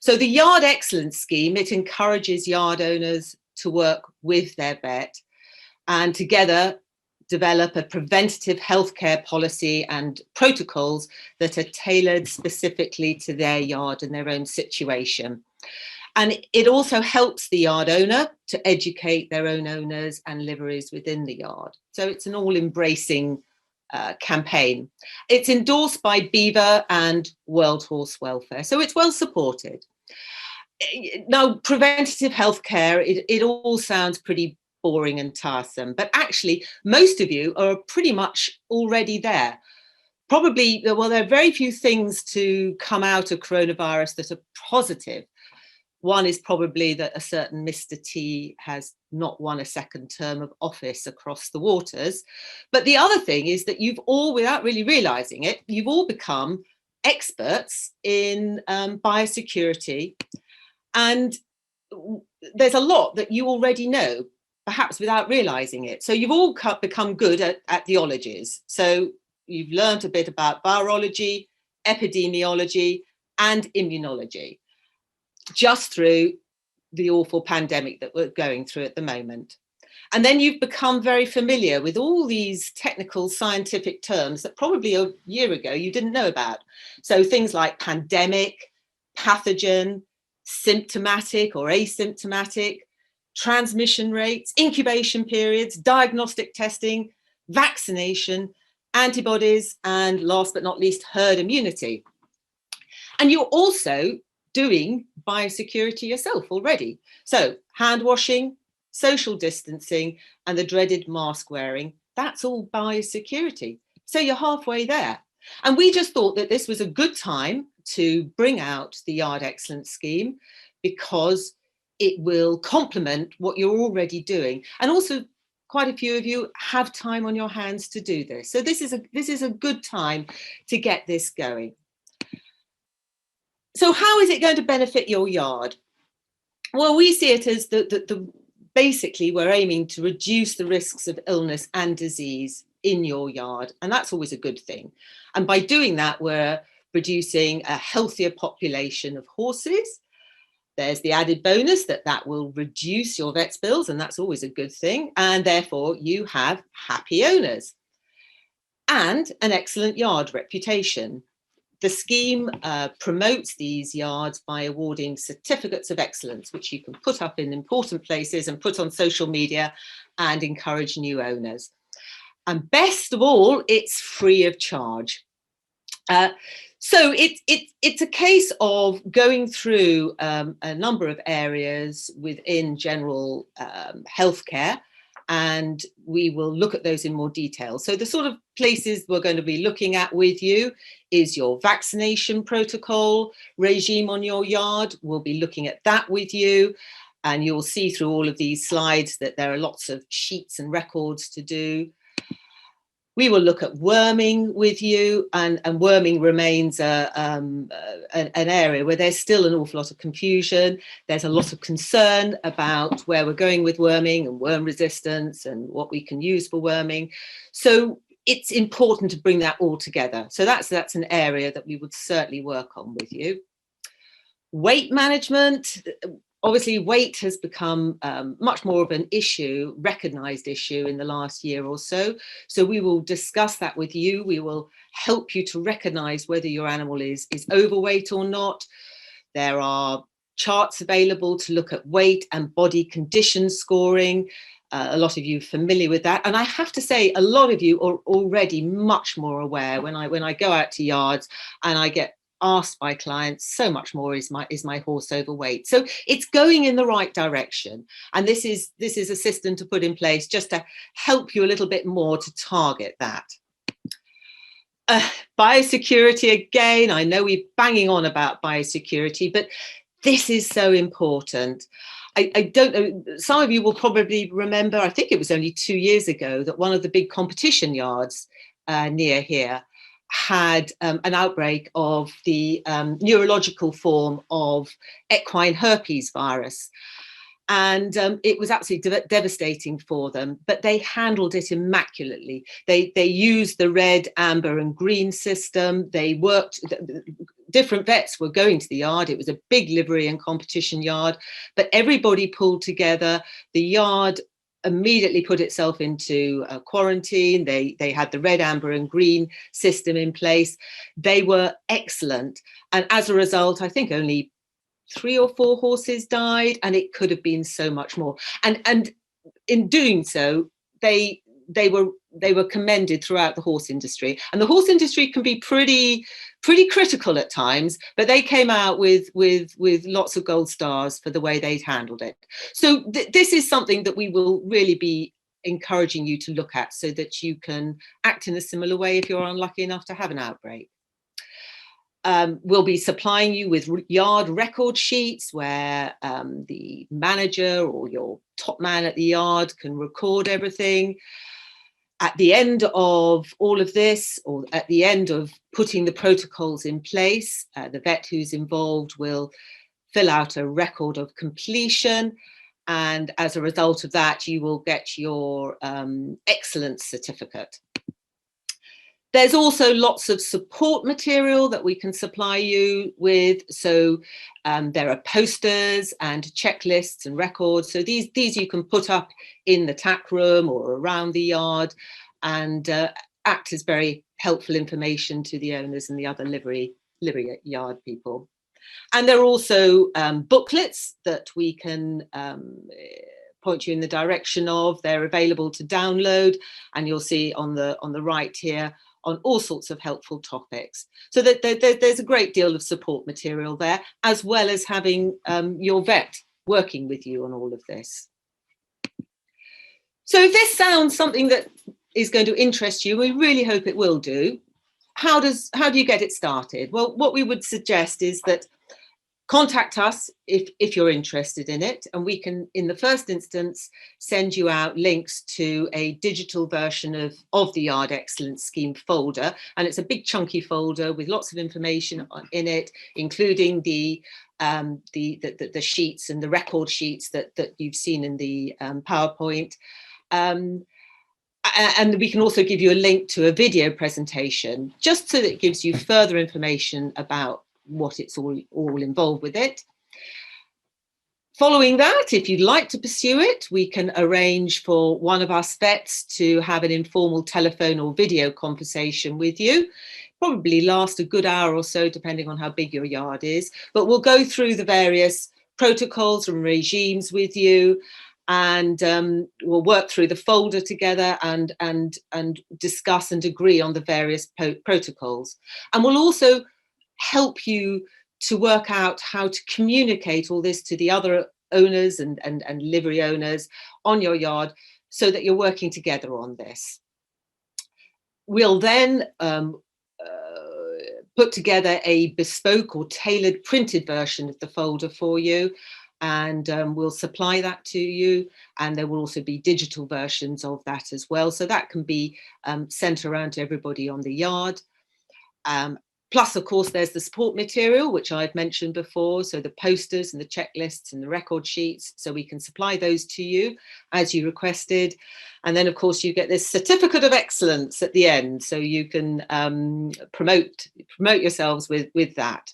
S3: So the Yard Excellence Scheme, it encourages yard owners to work with their vet and together develop a preventative healthcare policy and protocols that are tailored specifically to their yard and their own situation. And it also helps the yard owner to educate their own owners and liveries within the yard. So it's an all-embracing campaign. It's endorsed by BVSc and World Horse Welfare, so it's well supported. Now, preventative healthcare, it all sounds pretty boring and tiresome, but actually most of you are pretty much already there. Probably, well, there are very few things to come out of coronavirus that are positive. One is probably that a certain Mr. T has not won a second term of office across the waters. But the other thing is that you've all, without really realizing it, you've all become experts in biosecurity. And there's a lot that you already know. perhaps without realizing it. So you've all become good at the ologies. So you've learned a bit about virology, epidemiology, and immunology, just through the awful pandemic that we're going through at the moment. And then you've become very familiar with all these technical scientific terms that probably a year ago you didn't know about. So things like pandemic, pathogen, symptomatic or asymptomatic, transmission rates, incubation periods, diagnostic testing, vaccination, antibodies, and last but not least, herd immunity. And you're also doing biosecurity yourself already. So hand washing, social distancing, and the dreaded mask wearing, that's all biosecurity. So you're halfway there. And we just thought that this was a good time to bring out the Yard Excellence Scheme, because it will complement what you're already doing. And also, quite a few of you have time on your hands to do this. So this is a good time to get this going. So how is it going to benefit your yard? Well, we see it as basically we're aiming to reduce the risks of illness and disease in your yard, and that's always a good thing. And by doing that, we're producing a healthier population of horses. There's the added bonus that will reduce your vet's bills, and that's always a good thing. And therefore, you have happy owners and an excellent yard reputation. The scheme promotes these yards by awarding certificates of excellence, which you can put up in important places and put on social media and encourage new owners. And best of all, it's free of charge. So it's a case of going through a number of areas within general healthcare, and we will look at those in more detail. So the sort of places we're going to be looking at with you is your vaccination protocol regime on your yard. We'll be looking at that with you, and you'll see through all of these slides that there are lots of sheets and records to do. We will look at worming with you, and worming remains an area where there's still an awful lot of confusion. There's a lot of concern about where we're going with worming and worm resistance and what we can use for worming. So it's important to bring that all together. So that's an area that we would certainly work on with you. Weight management. Obviously, weight has become much more of an issue, recognised issue in the last year or so. So we will discuss that with you. We will help you to recognise whether your animal is overweight or not. There are charts available to look at weight and body condition scoring. A lot of you are familiar with that. And I have to say, a lot of you are already much more aware. When I go out to yards and I get asked by clients, so much more, is my horse overweight? So it's going in the right direction, and this is a system to put in place just to help you a little bit more to target that. Biosecurity, again, I know we're banging on about biosecurity, but this is so important. I don't know, some of you will probably remember, I think it was only 2 years ago, that one of the big competition yards near here had an outbreak of the neurological form of equine herpes virus. And it was absolutely devastating for them, but they handled it immaculately. They used the red, amber and green system. They worked, different vets were going to the yard. It was a big livery and competition yard, but everybody pulled together. The yard immediately put itself into quarantine. They had the red, amber and green system in place. They were excellent. And as a result, I think only 3 or 4 horses died, and it could have been so much more. And in doing so, they were commended throughout the horse industry. And the horse industry can be pretty critical at times, but they came out with lots of gold stars for the way they'd handled it. So this is something that we will really be encouraging you to look at, so that you can act in a similar way if you're unlucky enough to have an outbreak. We'll be supplying you with yard record sheets where the manager or your top man at the yard can record everything. At the end of all of this, or at the end of putting the protocols in place, the vet who's involved will fill out a record of completion, And as a result of that, you will get your excellence certificate. There's also lots of support material that we can supply you with. So there are posters and checklists and records. So these you can put up in the tack room or around the yard, and act as very helpful information to the owners and the other livery yard people. And there are also booklets that we can point you in the direction of. They're available to download, and you'll see on the right here on all sorts of helpful topics. So that there's a great deal of support material there, as well as having your vet working with you on all of this. So if this sounds something that is going to interest you, we really hope it will do. How do you get it started? Well, what we would suggest is that contact us if you're interested in it, and we can, in the first instance, send you out links to a digital version of the Yard Excellence Scheme folder. And it's a big chunky folder with lots of information in it, including the sheets and the record sheets that you've seen in the PowerPoint. And we can also give you a link to a video presentation, just so that it gives you further information about what it's all involved with it. Following that, if you'd like to pursue it, we can arrange for one of us vets to have an informal telephone or video conversation with you. Probably last a good hour or so, depending on how big your yard is, but we'll go through the various protocols and regimes with you, and we'll work through the folder together and discuss and agree on the various protocols. And we'll also help you to work out how to communicate all this to the other owners and livery owners on your yard, so that you're working together on this. We'll then put together a bespoke or tailored printed version of the folder for you, and we'll supply that to you. And there will also be digital versions of that as well, so that can be sent around to everybody on the yard. Plus, of course, there's the support material, which I've mentioned before, so the posters and the checklists and the record sheets, so we can supply those to you as you requested. And then, of course, you get this certificate of excellence at the end, so you can promote yourselves with that.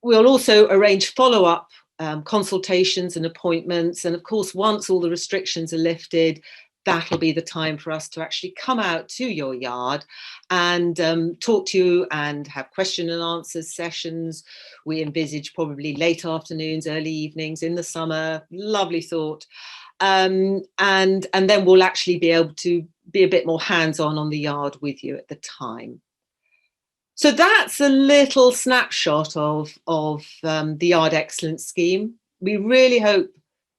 S3: We'll also arrange follow-up consultations and appointments. And of course, once all the restrictions are lifted, that'll be the time for us to actually come out to your yard and talk to you and have question and answers sessions. We envisage probably late afternoons, early evenings in the summer. Lovely thought. And then we'll actually be able to be a bit more hands-on on the yard with you at the time. So that's a little snapshot of the Yard Excellence Scheme. We really hope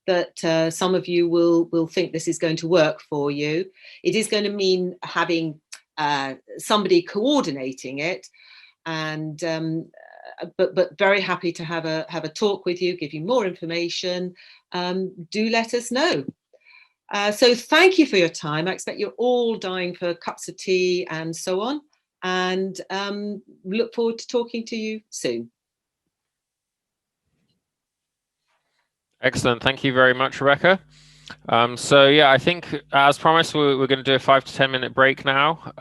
S3: that some of you will think this is going to work for you. It is going to mean having somebody coordinating it, and but very happy to have a talk with you, give you more information. Do let us know. So thank you for your time. I expect you're all dying for cups of tea and so on, and look forward to talking to you soon.
S1: Excellent. Thank you very much, Rebecca. So yeah, I think as promised, we're going to do a 5 to 10 minute break now.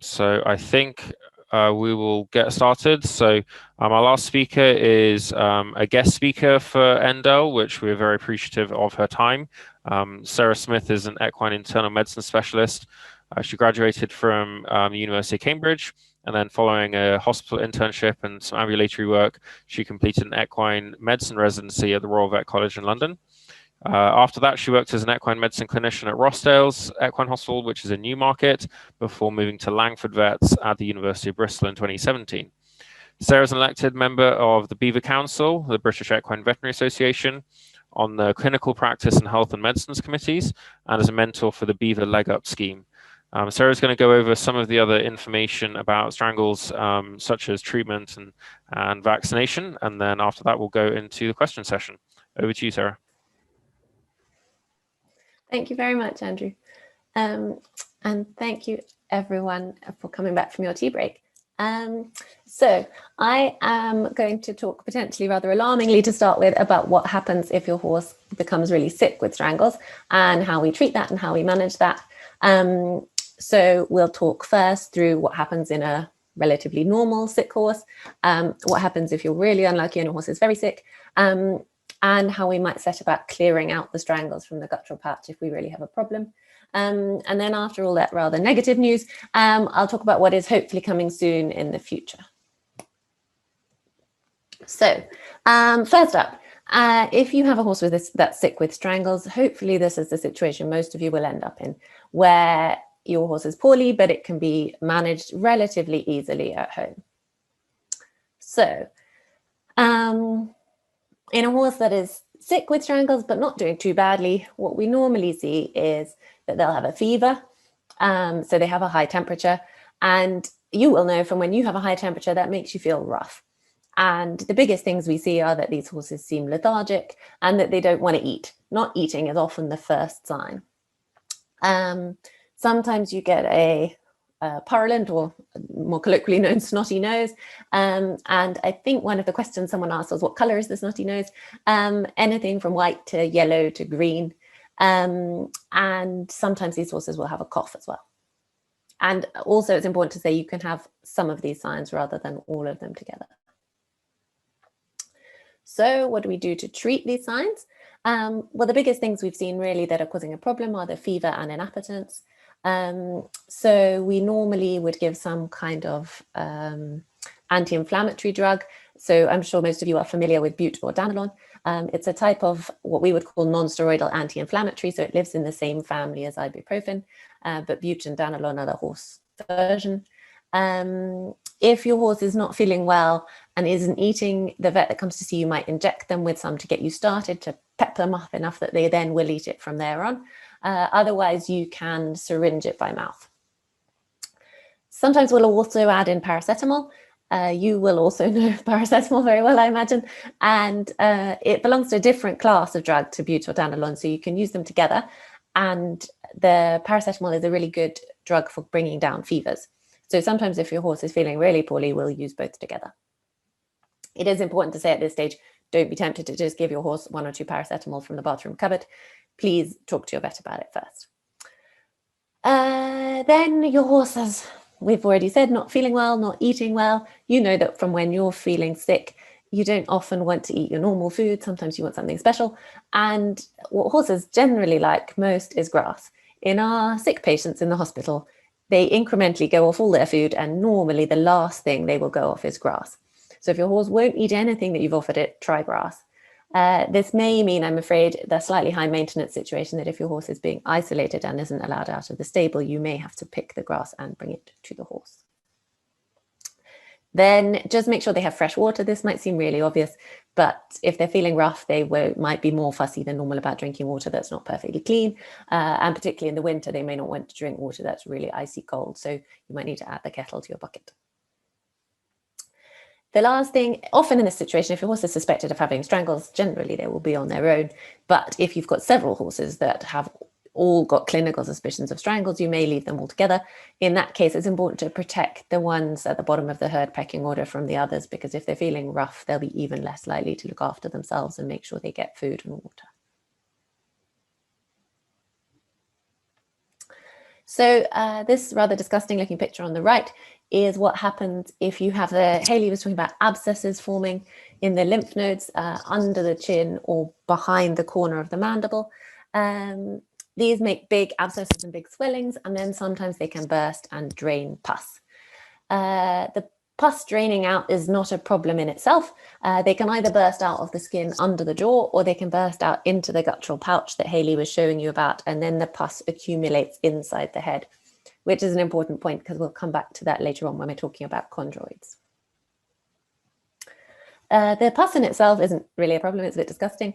S1: So I think we will get started. So our last speaker is a guest speaker for Endell, which we're very appreciative of her time. Sarah Smith is an equine internal medicine specialist. She graduated from the University of Cambridge, and then following a hospital internship and some ambulatory work, she completed an equine medicine residency at the Royal Vet College in London. After that, she worked as an equine medicine clinician at Rossdale's Equine Hospital, which is in Newmarket, before moving to Langford Vets at the University of Bristol in 2017. Sarah is an elected member of the BVA Council, the British Equine Veterinary Association, on the clinical practice and health and medicines committees, and as a mentor for the BVA Leg Up scheme. Sarah's going to go over some of the other information about strangles, such as treatment and vaccination, and then after that we'll go into the question session. Over to you, Sarah.
S4: Thank you very much, Andrew. And thank you everyone for coming back from your tea break. So I am going to talk potentially rather alarmingly to start with about what happens if your horse becomes really sick with strangles and how we treat that and how we manage that. So we'll talk first through what happens in a relatively normal sick horse, what happens if you're really unlucky and a horse is very sick, and how we might set about clearing out the strangles from the guttural pouch if we really have a problem. And then after all that rather negative news, I'll talk about what is hopefully coming soon in the future. So first up, if you have a horse that's sick with strangles, hopefully this is the situation most of you will end up in, where your horse is poorly, but it can be managed relatively easily at home. So in a horse that is sick with strangles but not doing too badly, what we normally see is that they'll have a fever, so they have a high temperature, and you will know from when you have a high temperature that makes you feel rough. And the biggest things we see are that these horses seem lethargic and that they don't want to eat. Not eating is often the first sign. Sometimes you get a purulent, or more colloquially known, snotty nose. And I think one of the questions someone asked was, what color is the snotty nose? Anything from white to yellow to green. And sometimes these horses will have a cough as well. And also it's important to say you can have some of these signs rather than all of them together. So what do we do to treat these signs? Well, the biggest things we've seen really that are causing a problem are the fever and inappetence. So we normally would give some kind of anti-inflammatory drug. So I'm sure most of you are familiar with bute or danolone. It's a type of what we would call non-steroidal anti-inflammatory. So it lives in the same family as ibuprofen, but bute and danolone are the horse version. If your horse is not feeling well and isn't eating, the vet that comes to see you might inject them with some to get you started, to pep them up enough that they then will eat it from there on. Otherwise, you can syringe it by mouth. Sometimes we'll also add in paracetamol. You will also know paracetamol very well, I imagine. And it belongs to a different class of drug to bute or danolone, so you can use them together. And the paracetamol is a really good drug for bringing down fevers. So sometimes if your horse is feeling really poorly, we'll use both together. It is important to say at this stage, don't be tempted to just give your horse 1 or 2 paracetamol from the bathroom cupboard. Please talk to your vet about it first. Then your horse, as we've already said, not feeling well, not eating well. You know that from when you're feeling sick, you don't often want to eat your normal food. Sometimes you want something special. And what horses generally like most is grass. In our sick patients in the hospital, they incrementally go off all their food, and normally the last thing they will go off is grass. So if your horse won't eat anything that you've offered it, try grass. This may mean, I'm afraid, the slightly high maintenance situation that if your horse is being isolated and isn't allowed out of the stable, you may have to pick the grass and bring it to the horse. Then just make sure they have fresh water. This might seem really obvious, but if they're feeling rough, they might be more fussy than normal about drinking water that's not perfectly clean. And particularly in the winter, they may not want to drink water that's really icy cold. So you might need to add the kettle to your bucket. The last thing, often in this situation, if your horse is suspected of having strangles, generally they will be on their own. But if you've got several horses that have all got clinical suspicions of strangles, you may leave them all together. In that case, it's important to protect the ones at the bottom of the herd pecking order from the others, because if they're feeling rough, they'll be even less likely to look after themselves and make sure they get food and water. So this rather disgusting looking picture on the right is what happens if you have Hayley was talking about abscesses forming in the lymph nodes under the chin or behind the corner of the mandible. These make big abscesses and big swellings, and then sometimes they can burst and drain pus. The pus draining out is not a problem in itself. They can either burst out of the skin under the jaw, or they can burst out into the guttural pouch that Hayley was showing you about, and then the pus accumulates inside the head, which is an important point because we'll come back to that later on when we're talking about chondroids. The pus in itself isn't really a problem, it's a bit disgusting.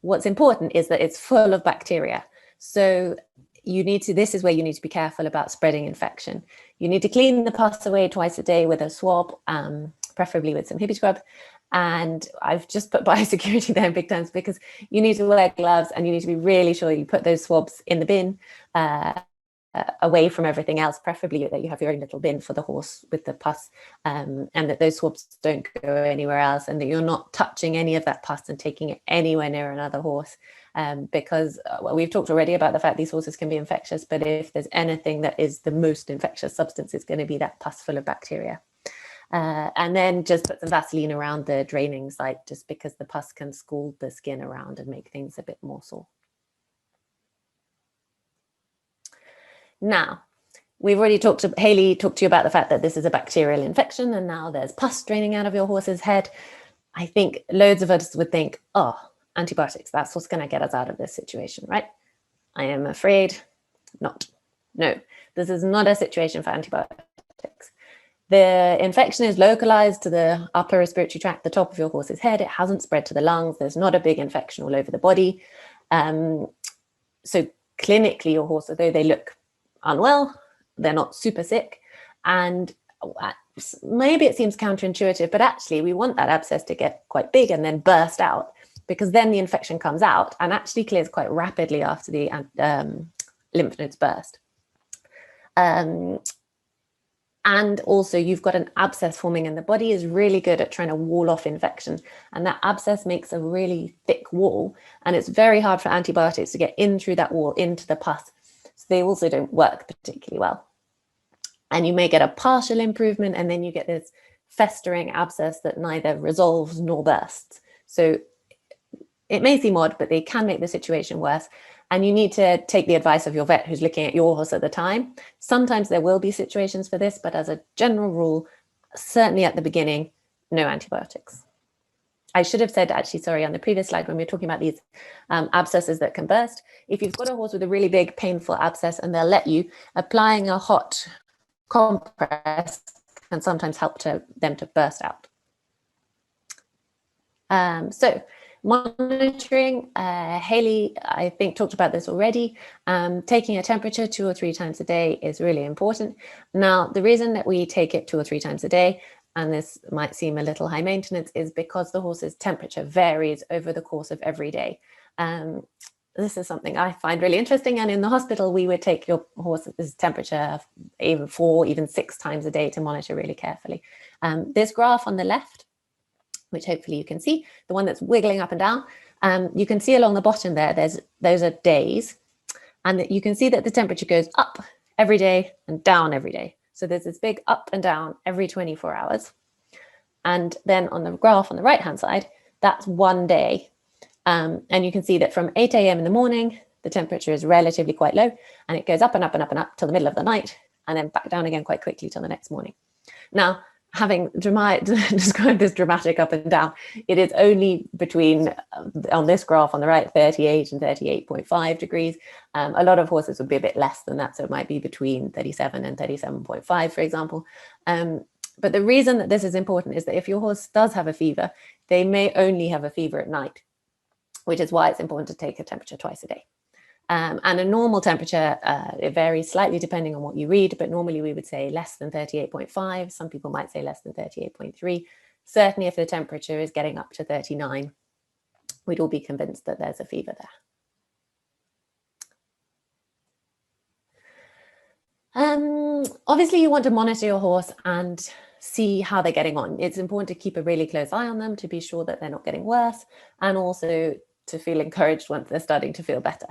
S4: What's important is that it's full of bacteria. So this is where you need to be careful about spreading infection. You need to clean the pus away twice a day with a swab, preferably with some hippie scrub. And I've just put biosecurity there in big terms because you need to wear gloves and you need to be really sure you put those swabs in the bin away from everything else, preferably that you have your own little bin for the horse with the pus, and that those swabs don't go anywhere else, and that you're not touching any of that pus and taking it anywhere near another horse, because well, we've talked already about the fact these horses can be infectious, but if there's anything that is the most infectious substance, it's going to be that pus full of bacteria. And then just put some Vaseline around the draining site, just because the pus can scald the skin around and make things a bit more sore. Now, we've already Hayley talked to you about the fact that this is a bacterial infection, and now there's pus draining out of your horse's head. I think loads of us would think, oh, antibiotics, that's what's going to get us out of this situation, right? I am afraid not. No, this is not a situation for antibiotics. The infection is localized to the upper respiratory tract, the top of your horse's head. It hasn't spread to the lungs. There's not a big infection all over the body. So clinically, your horse, although they look unwell, they're not super sick. And maybe it seems counterintuitive, but actually we want that abscess to get quite big and then burst out, because then the infection comes out and actually clears quite rapidly after the lymph nodes burst. And also you've got an abscess forming, and the body is really good at trying to wall off infection. And that abscess makes a really thick wall, and it's very hard for antibiotics to get in through that wall into the pus. So they also don't work particularly well. And you may get a partial improvement, and then you get this festering abscess that neither resolves nor bursts. So it may seem odd, but they can make the situation worse. And you need to take the advice of your vet who's looking at your horse at the time. Sometimes there will be situations for this, but as a general rule, certainly at the beginning, no antibiotics. I should have said, actually, sorry, on the previous slide, when we were talking about these abscesses that can burst, if you've got a horse with a really big, painful abscess and they'll let you, applying a hot compress can sometimes help them to burst out. So monitoring, Hayley, I think, talked about this already. Taking a temperature 2 or 3 times a day is really important. Now, the reason that we take it 2 or 3 times a day, and this might seem a little high maintenance, is because the horse's temperature varies over the course of every day. This is something I find really interesting. And in the hospital, we would take your horse's temperature even 4, even 6 times a day to monitor really carefully. This graph on the left, which hopefully you can see, the one that's wiggling up and down, you can see along the bottom there, those are days. And you can see that the temperature goes up every day and down every day. So there's this big up and down every 24 hours. And then on the graph on the right-hand side, that's one day. And you can see that from 8 a.m. in the morning, the temperature is relatively quite low, and it goes up and up and up and up till the middle of the night, and then back down again quite quickly till the next morning. Now, having described this dramatic up and down, it is only between, on this graph on the right, 38 and 38.5 degrees. A lot of horses would be a bit less than that, so it might be between 37 and 37.5, for example. But the reason that this is important is that if your horse does have a fever, they may only have a fever at night, which is why it's important to take a temperature twice a day. And a normal temperature, it varies slightly depending on what you read, but normally we would say less than 38.5. Some people might say less than 38.3. Certainly if the temperature is getting up to 39, we'd all be convinced that there's a fever there. Obviously you want to monitor your horse and see how they're getting on. It's important to keep a really close eye on them to be sure that they're not getting worse, and also to feel encouraged once they're starting to feel better.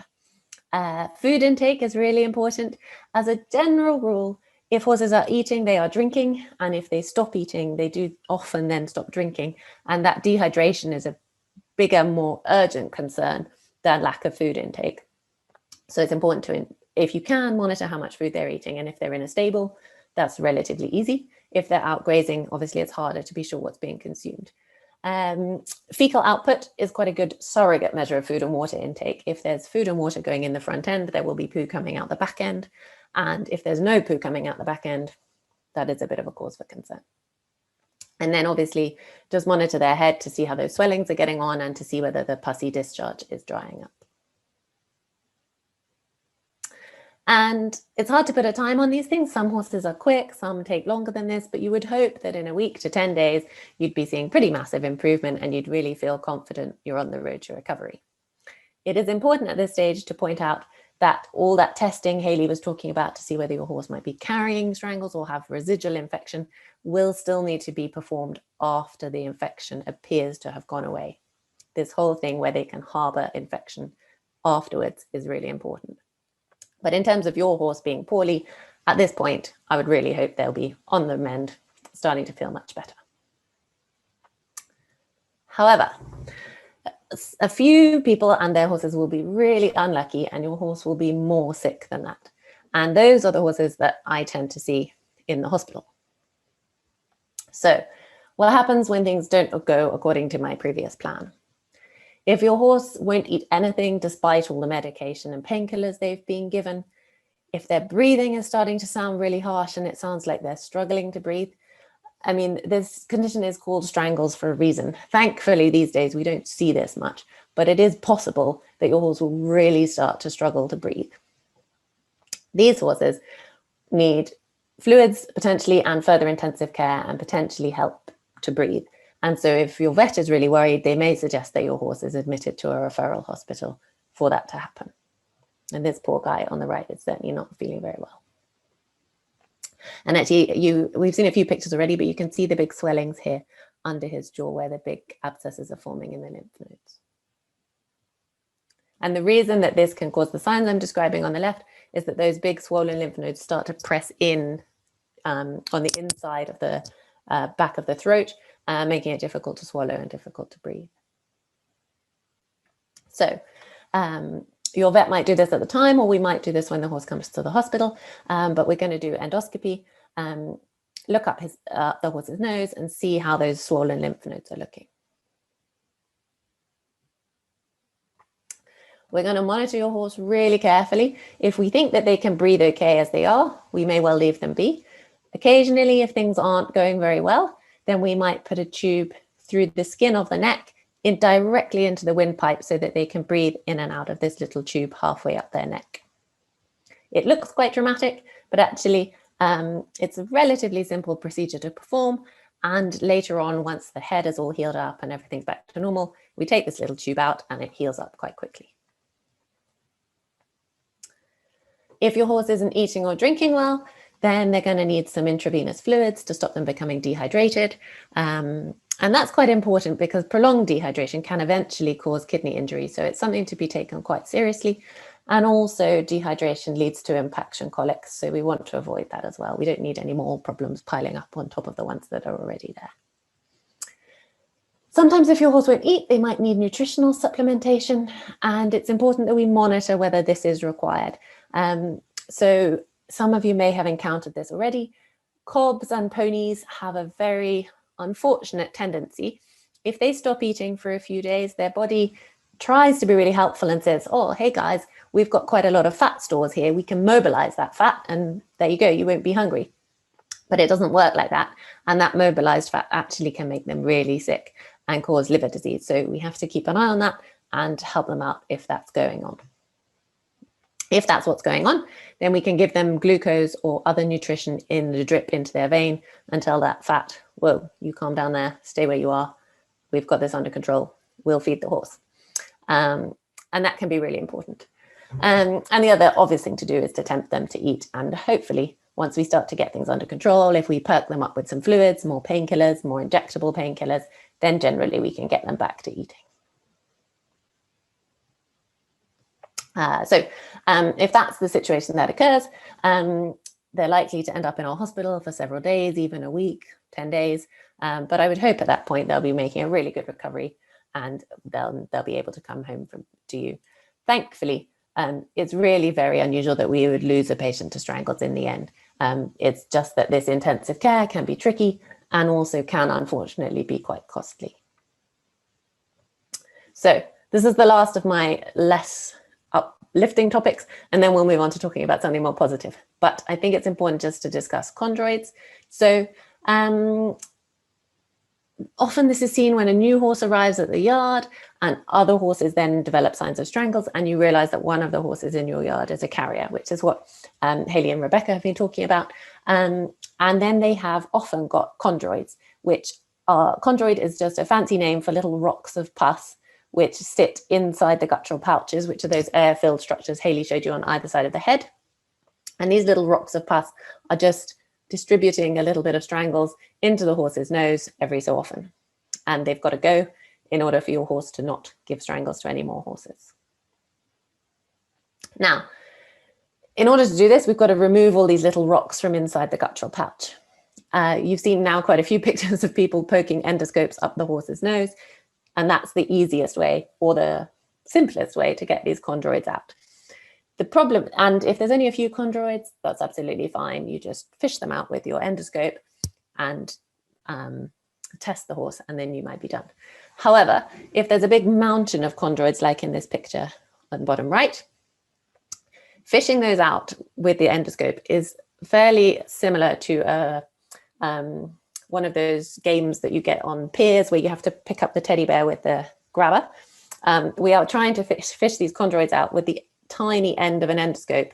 S4: Food intake is really important. As a general rule, if horses are eating, they are drinking, and if they stop eating, they do often then stop drinking, and that dehydration is a bigger, more urgent concern than lack of food intake. So it's important to, if you can, monitor how much food they're eating, and if they're in a stable, that's relatively easy. If they're out grazing, obviously it's harder to be sure what's being consumed. Fecal output is quite a good surrogate measure of food and water intake. If there's food and water going in the front end, there will be poo coming out the back end. And if there's no poo coming out the back end, that is a bit of a cause for concern. And then obviously just monitor their head to see how those swellings are getting on and to see whether the pussy discharge is drying up. And it's hard to put a time on these things. Some horses are quick, some take longer than this, but you would hope that in a week to 10 days, you'd be seeing pretty massive improvement and you'd really feel confident you're on the road to recovery. It is important at this stage to point out that all that testing Hayley was talking about to see whether your horse might be carrying strangles or have residual infection will still need to be performed after the infection appears to have gone away. This whole thing where they can harbor infection afterwards is really important. But in terms of your horse being poorly, at this point, I would really hope they'll be on the mend, starting to feel much better. However, a few people and their horses will be really unlucky and your horse will be more sick than that. And those are the horses that I tend to see in the hospital. So what happens when things don't go according to my previous plan? If your horse won't eat anything despite all the medication and painkillers they've been given, if their breathing is starting to sound really harsh and it sounds like they're struggling to breathe, I mean, this condition is called strangles for a reason. Thankfully, these days, we don't see this much, but it is possible that your horse will really start to struggle to breathe. These horses need fluids potentially and further intensive care and potentially help to breathe. And so if your vet is really worried, they may suggest that your horse is admitted to a referral hospital for that to happen. And this poor guy on the right is certainly not feeling very well. And actually, we've seen a few pictures already, but you can see the big swellings here under his jaw where the big abscesses are forming in the lymph nodes. And the reason that this can cause the signs I'm describing on the left is that those big swollen lymph nodes start to press in on the inside of the back of the throat, making it difficult to swallow and difficult to breathe. So your vet might do this at the time, or we might do this when the horse comes to the hospital, but we're going to do endoscopy, look up the horse's nose and see how those swollen lymph nodes are looking. We're going to monitor your horse really carefully. If we think that they can breathe okay as they are, we may well leave them be. Occasionally, if things aren't going very well, then we might put a tube through the skin of the neck directly into the windpipe so that they can breathe in and out of this little tube halfway up their neck. It looks quite dramatic, but actually it's a relatively simple procedure to perform. And later on, once the head is all healed up and everything's back to normal, we take this little tube out and it heals up quite quickly. If your horse isn't eating or drinking well, then they're going to need some intravenous fluids to stop them becoming dehydrated. And that's quite important because prolonged dehydration can eventually cause kidney injury. So it's something to be taken quite seriously. And also dehydration leads to impaction colics. So we want to avoid that as well. We don't need any more problems piling up on top of the ones that are already there. Sometimes if your horse won't eat, they might need nutritional supplementation. And it's important that we monitor whether this is required. So some of you may have encountered this already. Cobs and ponies have a very unfortunate tendency. If they stop eating for a few days, their body tries to be really helpful and says, oh, hey guys, we've got quite a lot of fat stores here. We can mobilize that fat and there you go, you won't be hungry. But it doesn't work like that. And that mobilized fat actually can make them really sick and cause liver disease. So we have to keep an eye on that and help them out if that's going on. If that's what's going on, then we can give them glucose or other nutrition in the drip into their vein until that fat, whoa, you calm down there, stay where you are. We've got this under control. We'll feed the horse. And that can be really important. And the other obvious thing to do is to tempt them to eat. And hopefully, once we start to get things under control, if we perk them up with some fluids, more painkillers, more injectable painkillers, then generally we can get them back to eating. So if that's the situation that occurs, they're likely to end up in our hospital for several days, even a week, 10 days. But I would hope at that point they'll be making a really good recovery and they'll be able to come home to you. Thankfully, it's really very unusual that we would lose a patient to strangles in the end. It's just that this intensive care can be tricky and also can unfortunately be quite costly. So this is the last of my less uplifting topics, and then we'll move on to talking about something more positive. But I think it's important just to discuss chondroids. So often this is seen when a new horse arrives at the yard and other horses then develop signs of strangles, and you realize that one of the horses in your yard is a carrier, which is what Hayley and Rebecca have been talking about. And then they have often got chondroids, which chondroid is just a fancy name for little rocks of pus, which sit inside the guttural pouches, which are those air-filled structures Hayley showed you on either side of the head. And these little rocks of pus are just distributing a little bit of Strangles into the horse's nose every so often. And they've got to go in order for your horse to not give Strangles to any more horses. Now, in order to do this, we've got to remove all these little rocks from inside the guttural pouch. You've seen now quite a few pictures of people poking endoscopes up the horse's nose, and that's the easiest way or the simplest way to get these chondroids out. The problem, and if there's only a few chondroids, that's absolutely fine. You just fish them out with your endoscope and test the horse, and then you might be done. However, if there's a big mountain of chondroids, like in this picture on the bottom right, fishing those out with the endoscope is fairly similar to one of those games that you get on piers where you have to pick up the teddy bear with the grabber. We are trying to fish these chondroids out with the tiny end of an endoscope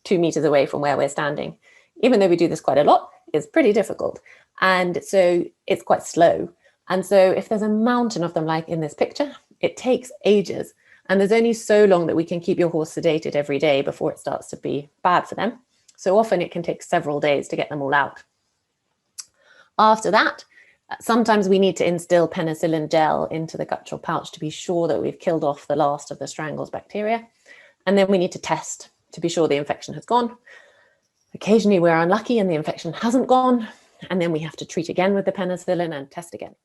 S4: 2 meters away from where we're standing. Even though we do this quite a lot, it's pretty difficult. And so it's quite slow. And so if there's a mountain of them, like in this picture, it takes ages. And there's only so long that we can keep your horse sedated every day before it starts to be bad for them. So often it can take several days to get them all out. After that, sometimes we need to instill penicillin gel into the guttural pouch to be sure that we've killed off the last of the Strangles bacteria. And then we need to test to be sure the infection has gone. Occasionally we're unlucky and the infection hasn't gone. And then we have to treat again with the penicillin and test again.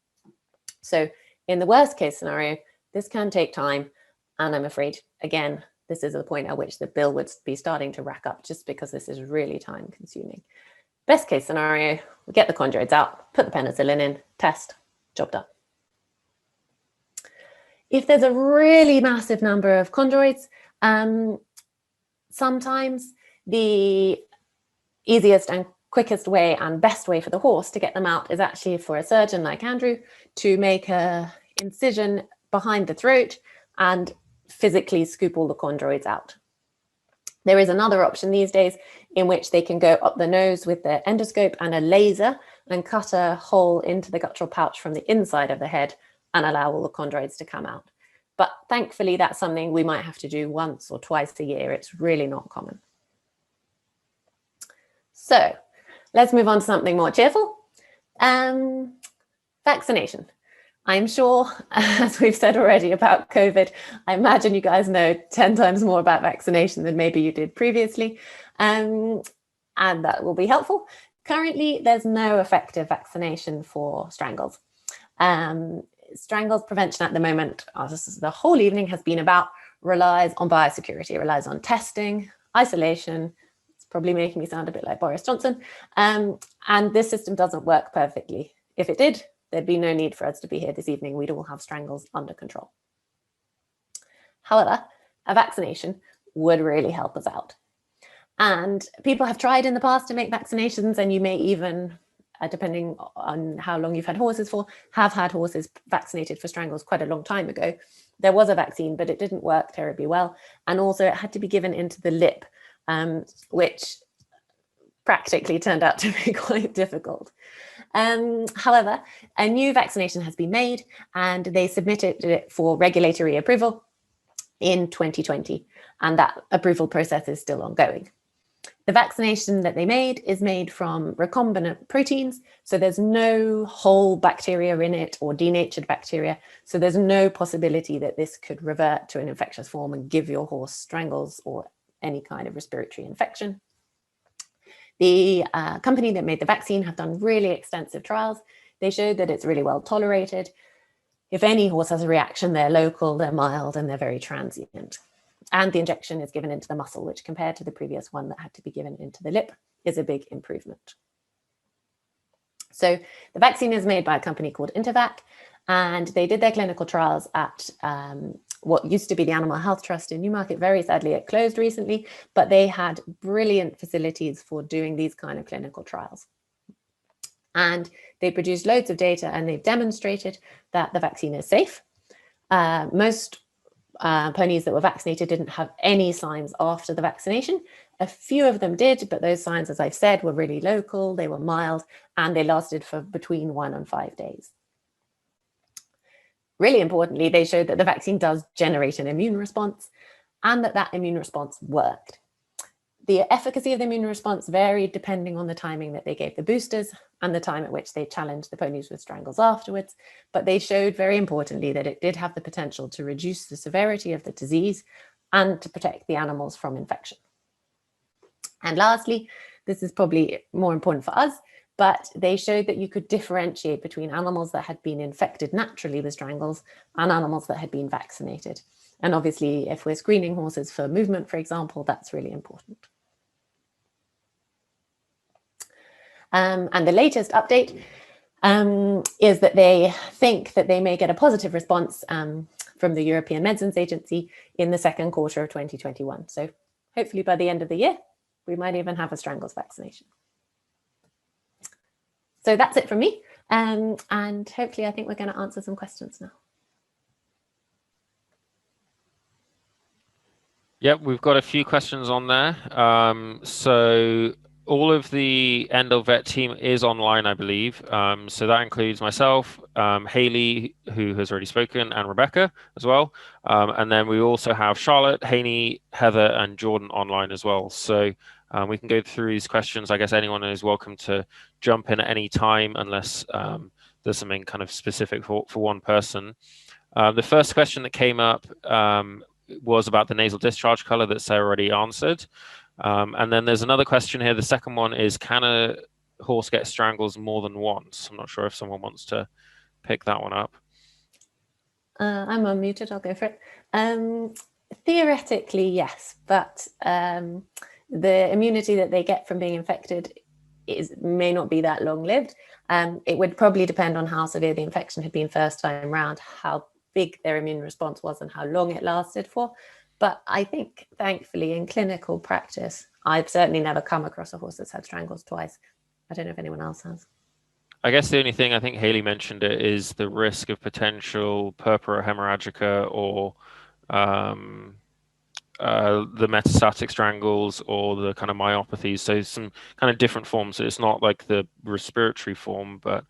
S4: So in the worst case scenario, this can take time. And I'm afraid, again, this is the point at which the bill would be starting to rack up, just because this is really time consuming. Best case scenario, we get the chondroids out, put the penicillin in, test, job done. If there's a really massive number of chondroids, sometimes the easiest and quickest way and best way for the horse to get them out is actually for a surgeon like Andrew to make an incision behind the throat and physically scoop all the chondroids out. There is another option these days in which they can go up the nose with their endoscope and a laser and cut a hole into the guttural pouch from the inside of the head and allow all the chondroids to come out. But thankfully, that's something we might have to do once or twice a year. It's really not common. So let's move on to something more cheerful. Vaccination. I'm sure, as we've said already about COVID, I imagine you guys know 10 times more about vaccination than maybe you did previously, and that will be helpful. Currently, there's no effective vaccination for Strangles. Strangles prevention at the moment, the whole evening has been about, relies on biosecurity, relies on testing, isolation. It's probably making me sound a bit like Boris Johnson. And this system doesn't work perfectly. If it did, there'd be no need for us to be here this evening. We'd all have Strangles under control. However, a vaccination would really help us out. And people have tried in the past to make vaccinations, and you may even, depending on how long you've had horses for, have had horses vaccinated for Strangles quite a long time ago. There was a vaccine, but it didn't work terribly well. And also it had to be given into the lip, which practically turned out to be quite difficult. However, a new vaccination has been made and they submitted it for regulatory approval in 2020, and that approval process is still ongoing. The vaccination that they made is made from recombinant proteins, so there's no whole bacteria in it or denatured bacteria, so there's no possibility that this could revert to an infectious form and give your horse Strangles or any kind of respiratory infection. The company that made the vaccine have done really extensive trials. They showed that it's really well tolerated. If any horse has a reaction, they're local, they're mild, and they're very transient. And the injection is given into the muscle, which compared to the previous one that had to be given into the lip is a big improvement. So the vaccine is made by a company called Intervac, and they did their clinical trials at what used to be the Animal Health Trust in Newmarket. Very sadly, it closed recently, but they had brilliant facilities for doing these kind of clinical trials. And they produced loads of data, and they've demonstrated that the vaccine is safe. Most ponies that were vaccinated didn't have any signs after the vaccination. A few of them did, but those signs, as I've said, were really local, they were mild, and they lasted for between 1 and 5 days. really importantly, they showed that the vaccine does generate an immune response and that that immune response worked. The efficacy of the immune response varied depending on the timing that they gave the boosters and the time at which they challenged the ponies with strangles afterwards. But they showed very importantly that it did have the potential to reduce the severity of the disease and to protect the animals from infection. And lastly, this is probably more important for us, but they showed that you could differentiate between animals that had been infected naturally with strangles and animals that had been vaccinated. And obviously, if we're screening horses for movement, for example, that's really important. And the latest update is that they think that they may get a positive response from the European Medicines Agency in the second quarter of 2021. So hopefully by the end of the year, we might even have a strangles vaccination. So that's it from me. And hopefully I think we're going to answer some questions now.
S1: Yep, we've got a few questions on there. So all of the Endell Vet team is online, I believe. So that includes myself, Hayley, who has already spoken, and Rebecca as well. And then we also have Charlotte, Haney, Heather, and Jordan online as well. So we can go through these questions. I guess anyone is welcome to jump in at any time unless there's something kind of specific for one person. The first question that came up was about the nasal discharge color that Sarah already answered. And then there's another question here. The second one is, can a horse get strangles more than once? I'm not sure if someone wants to pick that one up.
S4: I'm unmuted, I'll go for it. Theoretically, yes, but the immunity that they get from being infected may not be that long-lived. It would probably depend on how severe the infection had been first time round, how big their immune response was and how long it lasted for. But I think, thankfully, in clinical practice, I've certainly never come across a horse that's had strangles twice. I don't know if anyone else has.
S1: I guess the only thing, I think Hayley mentioned it, is the risk of potential purpura hemorrhagica or the metastatic strangles or the kind of myopathies. So some kind of different forms. It's not like the respiratory form, but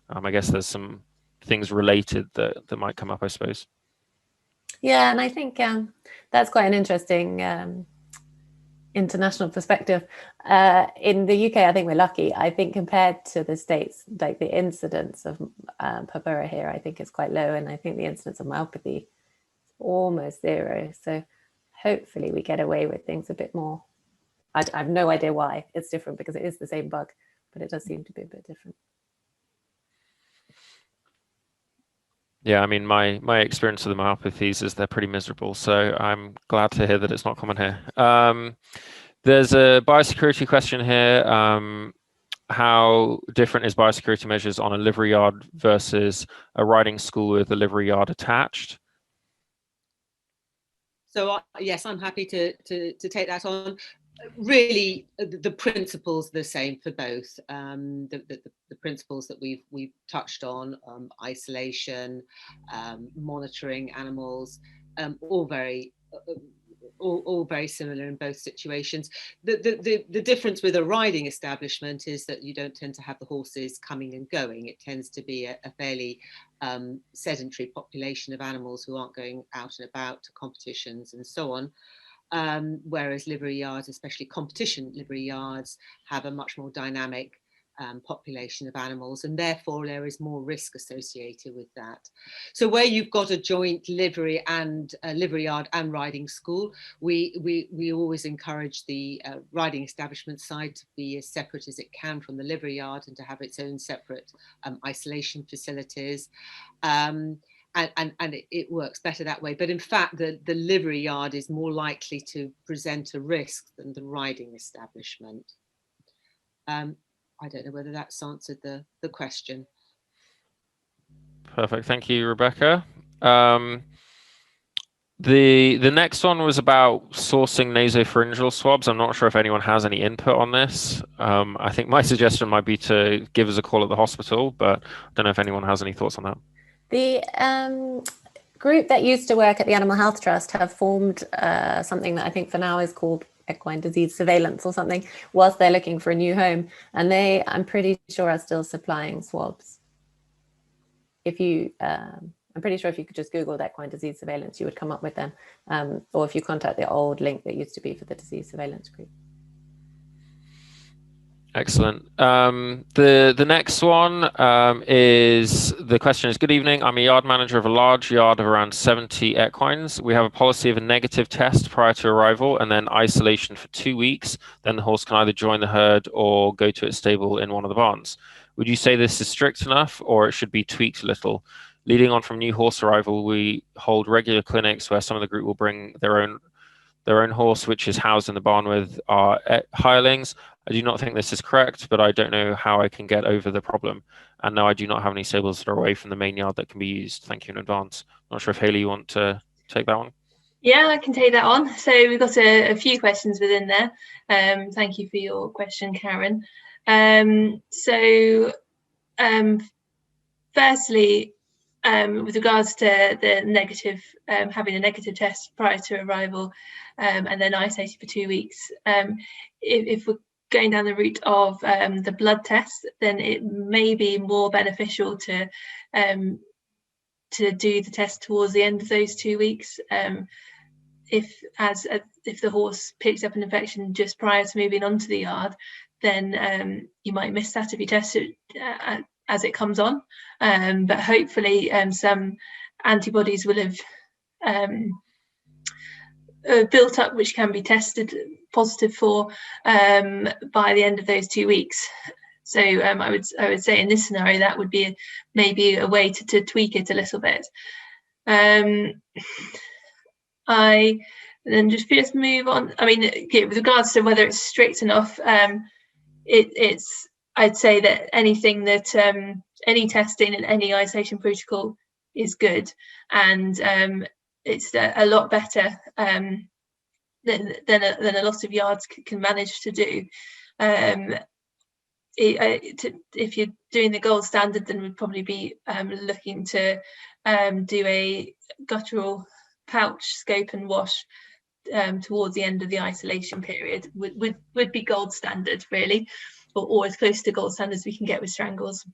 S1: I guess there's some things related that might come up, I suppose.
S4: Yeah, and I think that's quite an interesting international perspective. In the UK, I think we're lucky. I think compared to the States, like the incidence of purpura here, I think is quite low. And I think the incidence of myopathy is almost zero. So hopefully we get away with things a bit more. I have no idea why it's different, because it is the same bug, but it does seem to be a bit different.
S1: Yeah, I mean, my experience with the myopathies is they're pretty miserable. So I'm glad to hear that it's not common here. There's a biosecurity question here. How different is biosecurity measures on a livery yard versus a riding school with a livery yard attached?
S3: So yes, I'm happy to take that on. Really, the principles are the same for both. The principles that we've touched on, isolation, monitoring animals, all very similar in both situations. The difference with a riding establishment is that you don't tend to have the horses coming and going. It tends to be a fairly sedentary population of animals who aren't going out and about to competitions and so on. Whereas livery yards, especially competition livery yards, have a much more dynamic population of animals, and therefore there is more risk associated with that. So where you've got a joint livery yard and riding school, we always encourage the riding establishment side to be as separate as it can from the livery yard and to have its own separate isolation facilities. And it works better that way. But in fact, the livery yard is more likely to present a risk than the riding establishment. I don't know whether that's answered the question.
S1: Perfect. Thank you, Rebecca. The next one was about sourcing nasopharyngeal swabs. I'm not sure if anyone has any input on this. I think my suggestion might be to give us a call at the hospital, but I don't know if anyone has any thoughts on that.
S4: The group that used to work at the Animal Health Trust have formed something that I think for now is called equine disease surveillance or something, whilst they're looking for a new home. And they, I'm pretty sure, are still supplying swabs. If you I'm pretty sure if you could just Google the equine disease surveillance, you would come up with them. Or if you contact the old link that used to be for the disease surveillance group.
S1: Excellent. The next one is, the question is, good evening. I'm a yard manager of a large yard of around 70 equines. We have a policy of a negative test prior to arrival and then isolation for 2 weeks. Then the horse can either join the herd or go to its stable in one of the barns. Would you say this is strict enough, or it should be tweaked a little? Leading on from new horse arrival, we hold regular clinics where some of the group will bring their own horse, which is housed in the barn with our hirelings. I do not think this is correct, but I don't know how I can get over the problem. And no, I do not have any stables that are away from the main yard that can be used. Thank you in advance. Not sure if Hayley, you want to take that one?
S2: Yeah, I can take that on. So we've got a few questions within there. Thank you for your question, Karen. Firstly, with regards to the negative, having a negative test prior to arrival and then isolated for 2 weeks, if we're going down the route of the blood test, then it may be more beneficial to do the test towards the end of those 2 weeks. If the horse picks up an infection just prior to moving onto the yard, then you might miss that if you test it as it comes on. But hopefully some antibodies will have built up, which can be tested positive for by the end of those 2 weeks. So I would say in this scenario that would be maybe a way to tweak it a little bit. I then just move on. I mean, with regards to whether it's strict enough, I'd say that anything that any testing and any isolation protocol is good, and it's a lot better than a lot of yards can manage to do. If you're doing the gold standard, then we'd probably be looking to do a guttural pouch scope and wash towards the end of the isolation period. Would be gold standard, really, or as close to gold standard as we can get with Strangles.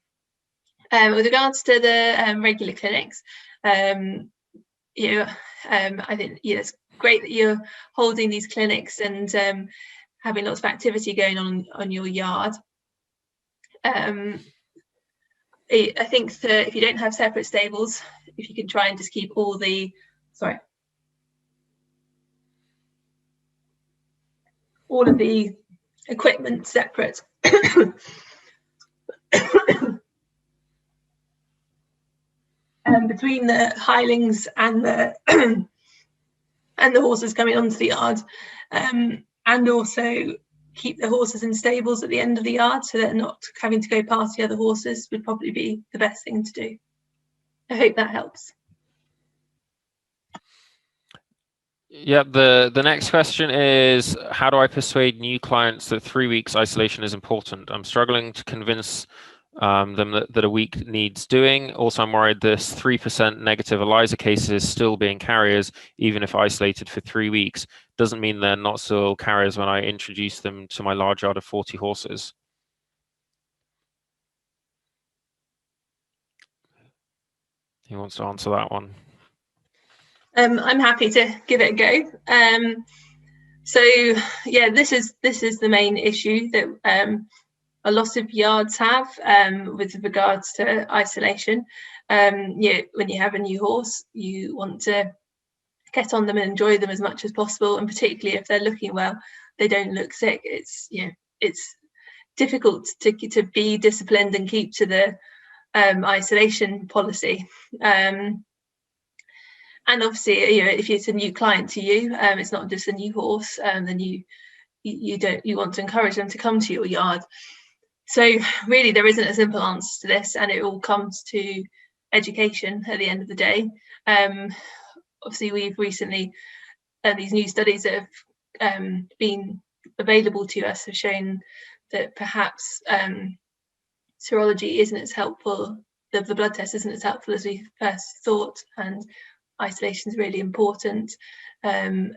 S2: With regards to the regular clinics, I think it's great that you're holding these clinics and having lots of activity going on your yard. I think that if you don't have separate stables, if you can try and just keep all the all of the equipment separate. Between the hirelings and the and the horses coming onto the yard, and also keep the horses in stables at the end of the yard so they're not having to go past the other horses, would probably be the best thing to do. I hope that helps.
S1: Yeah, the next question is, how do I persuade new clients that 3 weeks isolation is important? I'm struggling to convince them that a week needs doing. Also, I'm worried this 3% negative ELISA cases is still being carriers, even if isolated for 3 weeks. Doesn't mean they're not still carriers when I introduce them to my large yard of 40 horses. Who wants to answer that one?
S2: I'm happy to give it a go. So yeah, this is the main issue that a lot of yards have with regards to isolation. When you have a new horse, you want to get on them and enjoy them as much as possible, and particularly if they're looking well, they don't look sick. It's difficult to be disciplined and keep to the isolation policy. And obviously, if it's a new client to you, it's not just a new horse, then you want to encourage them to come to your yard. So really, there isn't a simple answer to this, and it all comes to education at the end of the day. Obviously, we've recently these new studies that have been available to us have shown that perhaps serology isn't as helpful. The blood test isn't as helpful as we first thought, and isolation is really important, and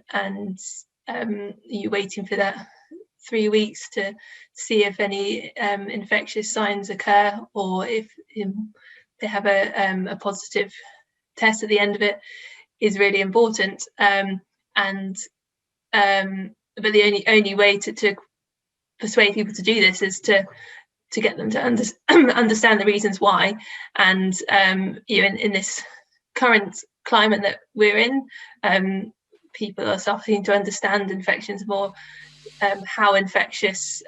S2: you're waiting for that 3 weeks to see if any infectious signs occur, or if they have a positive test at the end of it is really important. But the only way to persuade people to do this is to get them to understand the reasons why. And in this current climate that we're in, people are starting to understand infections more, how infectious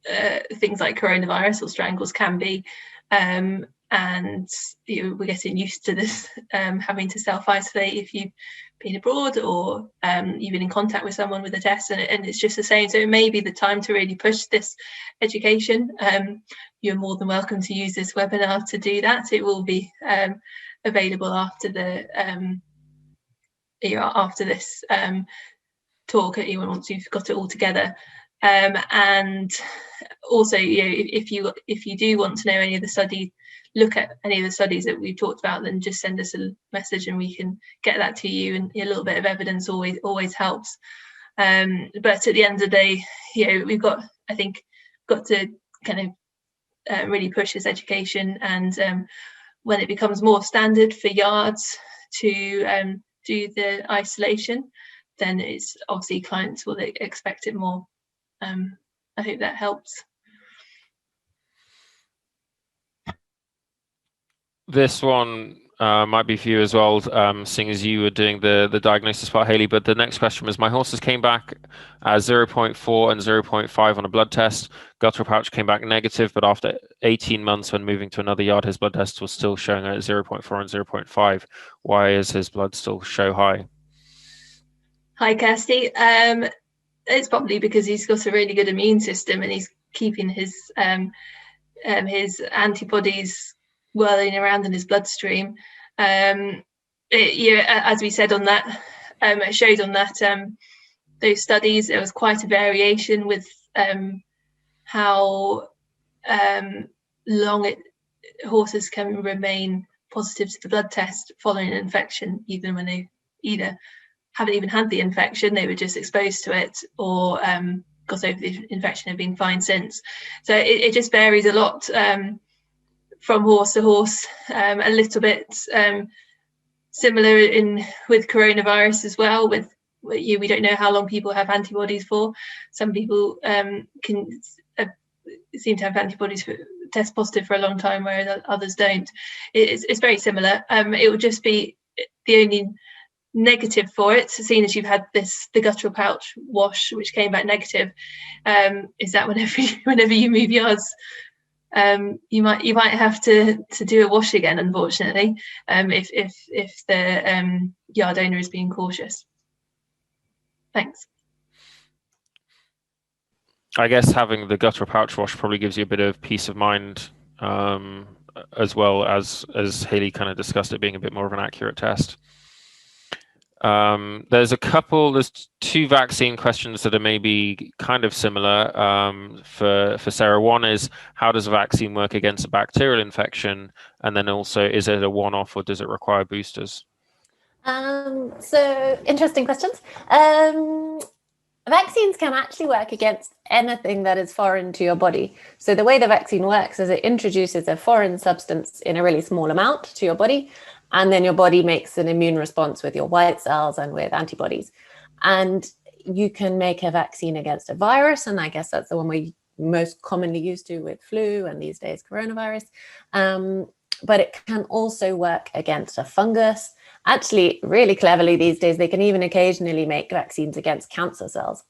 S2: things like coronavirus or strangles can be, and we're getting used to this, having to self-isolate if you've been abroad or you've been in contact with someone with a test, and it's just the same. So it may be the time to really push this education. You're more than welcome to use this webinar to do that. It will be available after this talk, once you've got it all together. And also, if you do want to know any of the studies, look at any of the studies that we've talked about, then just send us a message and we can get that to you. And a little bit of evidence always helps. But at the end of the day, we've got to kind of really push this education. And when it becomes more standard for yards to do the isolation, then it's obviously clients will expect it more. I hope that helps. This
S1: one might be for you as well, seeing as you were doing the diagnosis part, Hayley. But the next question was, my horses came back as 0.4 and 0.5 on a blood test. Guttural pouch came back negative, but after 18 months when moving to another yard, his blood test was still showing at 0.4 and 0.5. Why is his blood still so high?
S2: Hi, Kirsty. It's probably because he's got a really good immune system and he's keeping his antibodies whirling around in his bloodstream. As we said on that, it showed on that those studies, there was quite a variation with how long horses can remain positive to the blood test following an infection, even when they either haven't even had the infection, they were just exposed to it, or got over the infection and been fine since. So it just varies a lot from horse to horse, a little bit similar with coronavirus as well. We don't know how long people have antibodies for. Some people seem to have antibodies for test positive for a long time, whereas others don't. It's very similar. It would just be the only negative for it, seeing as you've had the guttural pouch wash which came back negative, is that whenever you move yards, you might have to do a wash again, unfortunately, if the yard owner is being cautious. Thanks.
S1: I guess having the guttural pouch wash probably gives you a bit of peace of mind, as well as Hayley kind of discussed, it being a bit more of an accurate test. There's two vaccine questions that are maybe kind of similar for Sarah. One is, how does a vaccine work against a bacterial infection? And then also, is it a one-off or does it require boosters?
S4: So interesting questions. Vaccines can actually work against anything that is foreign to your body. So the way the vaccine works is it introduces a foreign substance in a really small amount to your body, and then your body makes an immune response with your white cells and with antibodies. And you can make a vaccine against a virus, and I guess that's the one we most commonly used to with flu and these days coronavirus. But it can also work against a fungus. Actually, really cleverly these days, they can even occasionally make vaccines against cancer cells.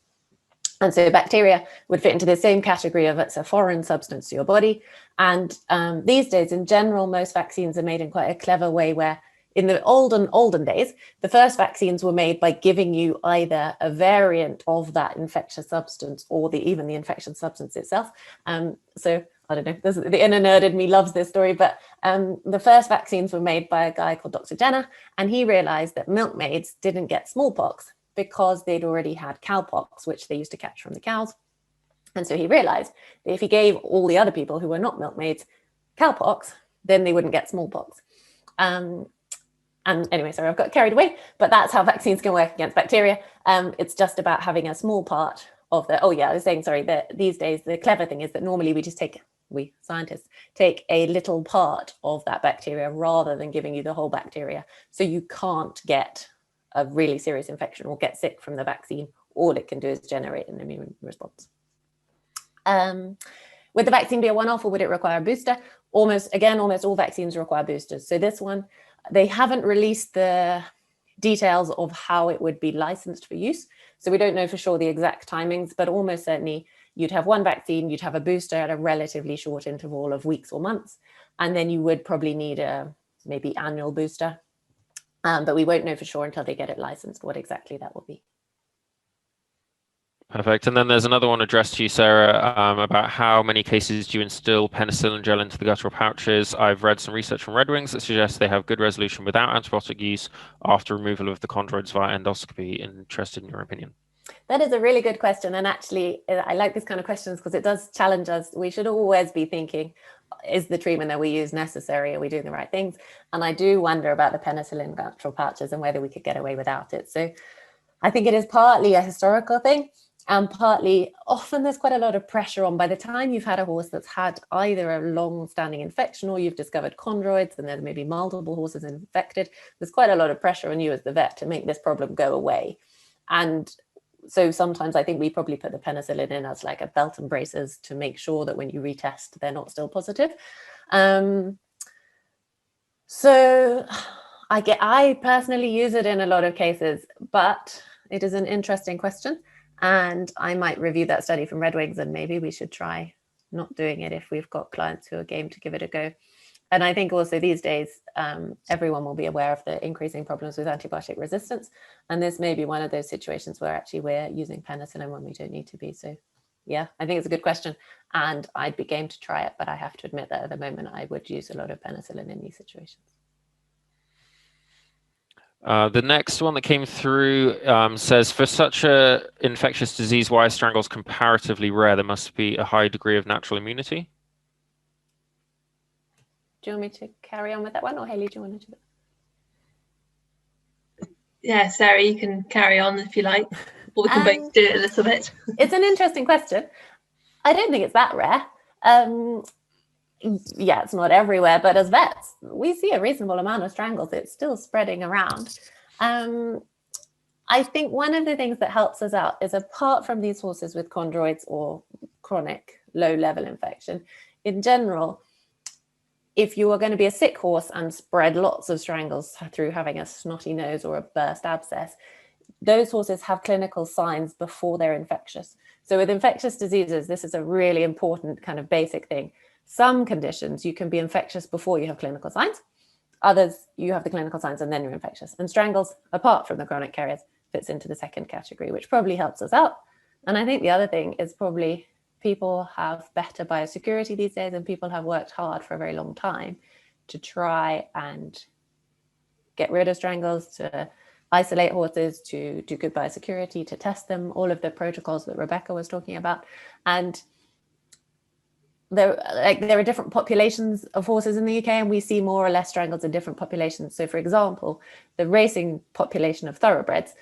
S4: And so bacteria would fit into the same category of it's a foreign substance to your body. And these days, in general, most vaccines are made in quite a clever way, where in the olden days, the first vaccines were made by giving you either a variant of that infectious substance or even the infectious substance itself. So I don't know, the inner nerd in me loves this story, but the first vaccines were made by a guy called Dr. Jenner, and he realized that milkmaids didn't get smallpox because they'd already had cowpox, which they used to catch from the cows. And so he realized that if he gave all the other people who were not milkmaids cowpox, then they wouldn't get smallpox. And anyway, sorry, I've got carried away, but that's how vaccines can work against bacteria. It's just about having a small part of I was saying, sorry, that these days, the clever thing is that normally we just take we scientists take a little part of that bacteria rather than giving you the whole bacteria. So you can't get a really serious infection or get sick from the vaccine. All it can do is generate an immune response. Would the vaccine be a one-off or would it require a booster? Almost all vaccines require boosters. So this one, they haven't released the details of how it would be licensed for use. So we don't know for sure the exact timings, but almost certainly you'd have one vaccine, you'd have a booster at a relatively short interval of weeks or months, and then you would probably need a maybe annual booster. But we won't know for sure until they get it licensed what exactly that will be.
S1: Perfect. And then there's another one addressed to you, Sarah, about how many cases do you instill penicillin gel into the guttural pouches? I've read some research from Red Wings that suggests they have good resolution without antibiotic use after removal of the chondroids via endoscopy. Interested in your opinion.
S4: That is a really good question. And actually, I like these kind of questions because it does challenge us. We should always be thinking, is the treatment that we use necessary? Are we doing the right things? And I do wonder about the penicillin guttural pouches and whether we could get away without it. So I think it is partly a historical thing. And partly, often there's quite a lot of pressure on by the time you've had a horse that's had either a long-standing infection or you've discovered chondroids and there's maybe multiple horses infected. There's quite a lot of pressure on you as the vet to make this problem go away. And so sometimes I think we probably put the penicillin in as like a belt and braces to make sure that when you retest, they're not still positive. So I personally use it in a lot of cases, but it is an interesting question. And I might review that study from Red Wings and maybe we should try not doing it if we've got clients who are game to give it a go. And I think also these days, everyone will be aware of the increasing problems with antibiotic resistance. And this may be one of those situations where actually we're using penicillin when we don't need to be. So yeah, I think it's a good question and I'd be game to try it, but I have to admit that at the moment I would use a lot of penicillin in these situations.
S1: The next one that came through says, for such a infectious disease, why are strangles comparatively rare? There must be a high degree of natural immunity.
S4: Do you want me to carry on with that one, or Hayley, do you want to do that?
S2: Yeah, Sarah, you can carry on if you like, or we can both do it a little bit.
S4: It's an interesting question. I don't think it's that rare. Yeah, it's not everywhere, but as vets, we see a reasonable amount of strangles. It's still spreading around. I think one of the things that helps us out is, apart from these horses with chondroids or chronic low-level infection, in general, if you are going to be a sick horse and spread lots of strangles through having a snotty nose or a burst abscess, those horses have clinical signs before they're infectious. So with infectious diseases, this is a really important kind of basic thing. Some conditions you can be infectious before you have clinical signs. Others, you have the clinical signs and then you're infectious. And strangles, apart from the chronic carriers, fits into the second category, which probably helps us out. And I think the other thing is probably people have better biosecurity these days, and people have worked hard for a very long time to try and get rid of strangles, to isolate horses, to do good biosecurity, to test them, all of the protocols that Rebecca was talking about. And there are different populations of horses in the UK, and we see more or less strangles in different populations. So for example, the racing population of thoroughbreds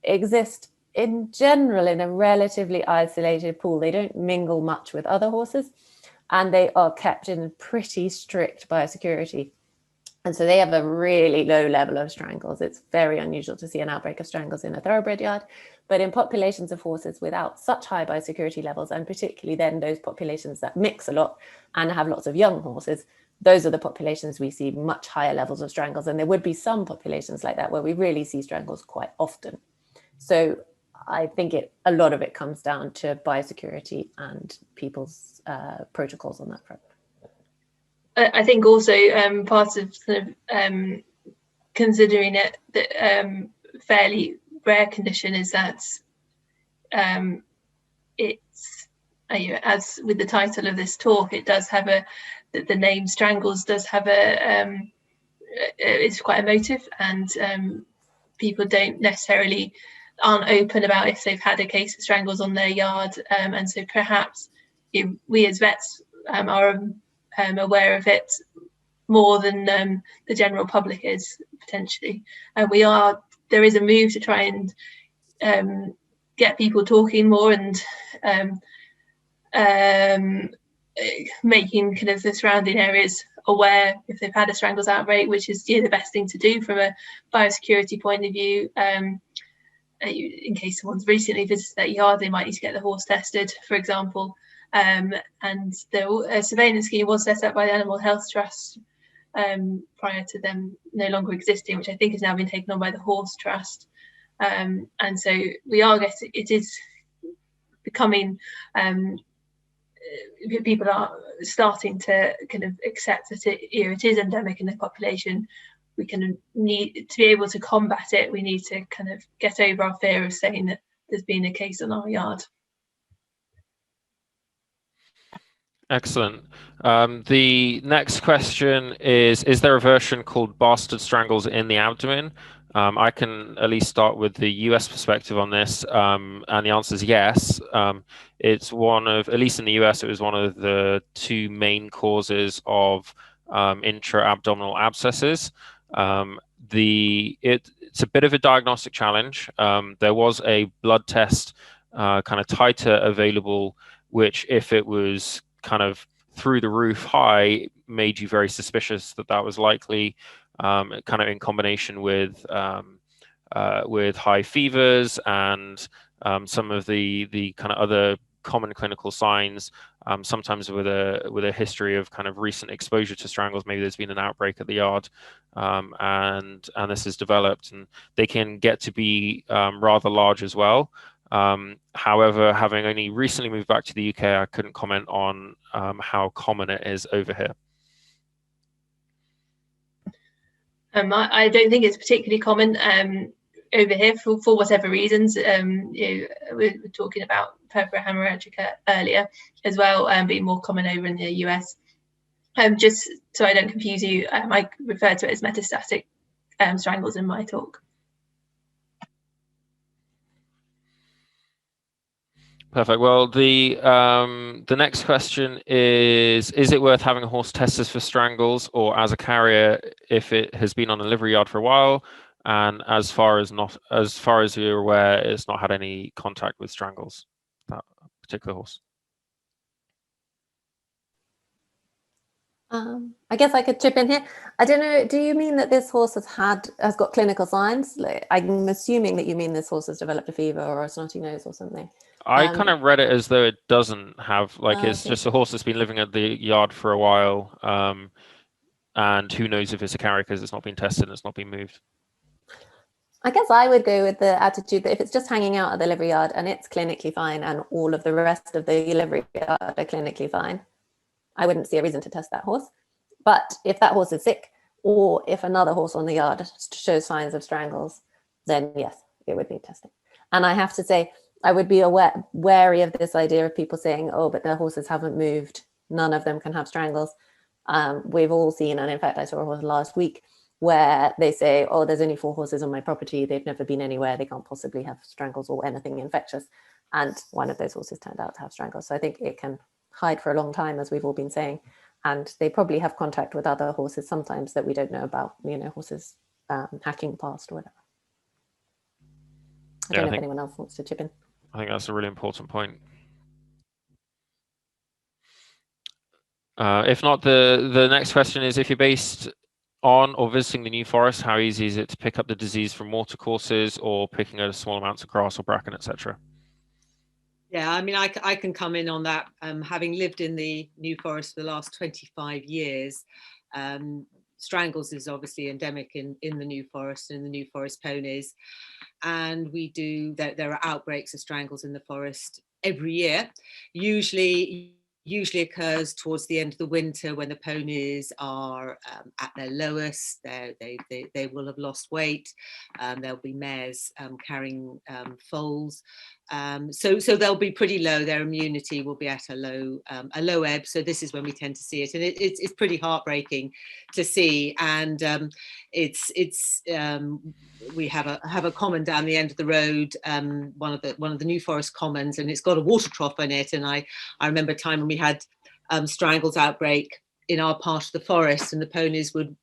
S4: exist in general in a relatively isolated pool. They don't mingle much with other horses, and they are kept in pretty strict biosecurity. And so they have a really low level of strangles. It's very unusual to see an outbreak of strangles in a thoroughbred yard. But in populations of horses without such high biosecurity levels, and particularly then those populations that mix a lot and have lots of young horses, those are the populations we see much higher levels of strangles. And there would be some populations like that where we really see strangles quite often. So I think a lot of it comes down to biosecurity and people's protocols on that front.
S2: I think also part of sort of considering it that fairly rare condition is that it's as with the title of this talk, it does have the name Strangles does have it's quite emotive, and people don't necessarily aren't open about if they've had a case of strangles on their yard, and so perhaps we as vets are aware of it more than the general public is potentially. And there is a move to try and get people talking more and making kind of the surrounding areas aware if they've had a strangles outbreak, which is the best thing to do from a biosecurity point of view. In case someone's recently visited that yard, they might need to get the horse tested, for example. And the surveillance scheme was set up by the Animal Health Trust prior to them no longer existing, which I think has now been taken on by the Horse Trust. And so it is becoming, people are starting to kind of accept that it is endemic in the population. We can need to be able to combat it. We need to kind of get over our fear of saying that there's been a case on our yard.
S1: Excellent. The next question is there a version called Bastard Strangles in the abdomen? I can at least start with the US perspective on this, and the answer is yes. It's one of, at least in the US, it was one of the 2 main causes of intra-abdominal abscesses. It's a bit of a diagnostic challenge. There was a blood test kind of titer available, which if it was kind of through the roof high, made you very suspicious that that was likely, kind of in combination with high fevers and some of the kind of other common clinical signs, sometimes with a history of kind of recent exposure to strangles. Maybe there's been an outbreak at the yard, and this is developed, and they can get to be rather large as well. However, having only recently moved back to the UK, I couldn't comment on how common it is over here.
S2: I don't think it's particularly common over here for whatever reasons. We were talking about purpura hemorrhagica earlier as well, being more common over in the US. Just so I don't confuse you, I refer to it as metastatic strangles in my talk.
S1: Perfect. Well, the next question is it worth having a horse tested for strangles or as a carrier if it has been on a livery yard for a while, and as far as you're aware, it's not had any contact with strangles, that particular horse?
S4: I guess I could chip in here. I don't know, do you mean that this horse has got clinical signs? Like, I'm assuming that you mean this horse has developed a fever or a snotty nose or something.
S1: I kind of read it as though it doesn't have, like, it's just a horse that's been living at the yard for a while, and who knows if it's a carrier because it's not been tested and it's not been moved.
S4: I guess I would go with the attitude that if it's just hanging out at the livery yard and it's clinically fine and all of the rest of the livery yard are clinically fine, I wouldn't see a reason to test that horse. But if that horse is sick, or if another horse on the yard shows signs of strangles, then yes, it would need testing. And I have to say, I would be wary of this idea of people saying, oh, but their horses haven't moved, none of them can have strangles. We've all seen, and in fact, I saw a horse last week where they say, oh, there's only 4 horses on my property, they've never been anywhere, they can't possibly have strangles or anything infectious. And one of those horses turned out to have strangles. So I think it can hide for a long time, as we've all been saying. And they probably have contact with other horses sometimes that we don't know about, horses hacking past or whatever. I don't know if anyone else wants to chip in.
S1: I think that's a really important point. If not, the next question is, if you're based on or visiting the New Forest, how easy is it to pick up the disease from watercourses or picking up small amounts of grass or bracken, etc.?
S3: Yeah, I mean, I can come in on that. Having lived in the New Forest for the last 25 years, strangles is obviously endemic in the New Forest and the New Forest ponies. And there are outbreaks of strangles in the forest every year. Usually occurs towards the end of the winter when the ponies are at their lowest. They will have lost weight. There'll be mares carrying foals. So they'll be pretty low. Their immunity will be at a low ebb. So this is when we tend to see it, and it's pretty heartbreaking to see. And we have a common down the end of the road, one of the New Forest commons, and it's got a water trough in it. And I remember a time when we had strangles outbreak in our part of the forest, and the ponies would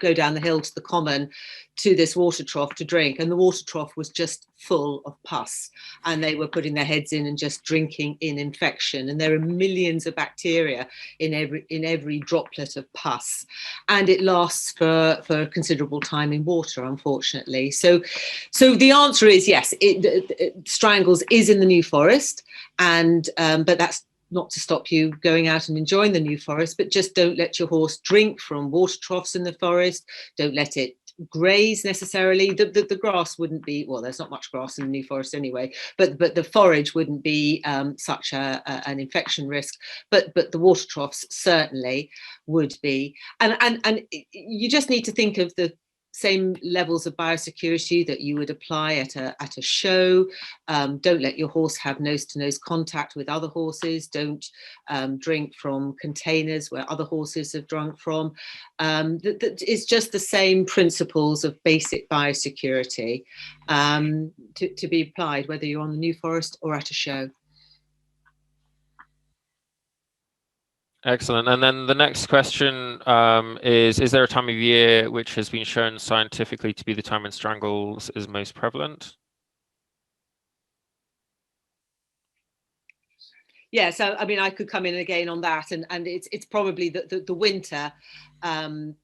S3: go down the hill to the common to this water trough to drink, and the water trough was just full of pus, and they were putting their heads in and just drinking in infection, and there are millions of bacteria in every droplet of pus, and it lasts for a considerable time in water, unfortunately. So the answer is yes, Strangles is in the New Forest, and but that's not to stop you going out and enjoying the New Forest, but just don't let your horse drink from water troughs in the forest. Don't let it graze necessarily. The grass wouldn't be, well, there's not much grass in the New Forest anyway, but the forage wouldn't be such an infection risk, but the water troughs certainly would be. And you just need to think of the same levels of biosecurity that you would apply at a show. Don't let your horse have nose-to-nose contact with other horses. Don't drink from containers where other horses have drunk from. It's just the same principles of basic biosecurity to be applied, whether you're on the New Forest or at a show.
S1: Excellent. And then the next question is there a time of year which has been shown scientifically to be the time when Strangles is most prevalent?
S3: Yeah, so I mean, I could come in again on that, and it's probably the winter. The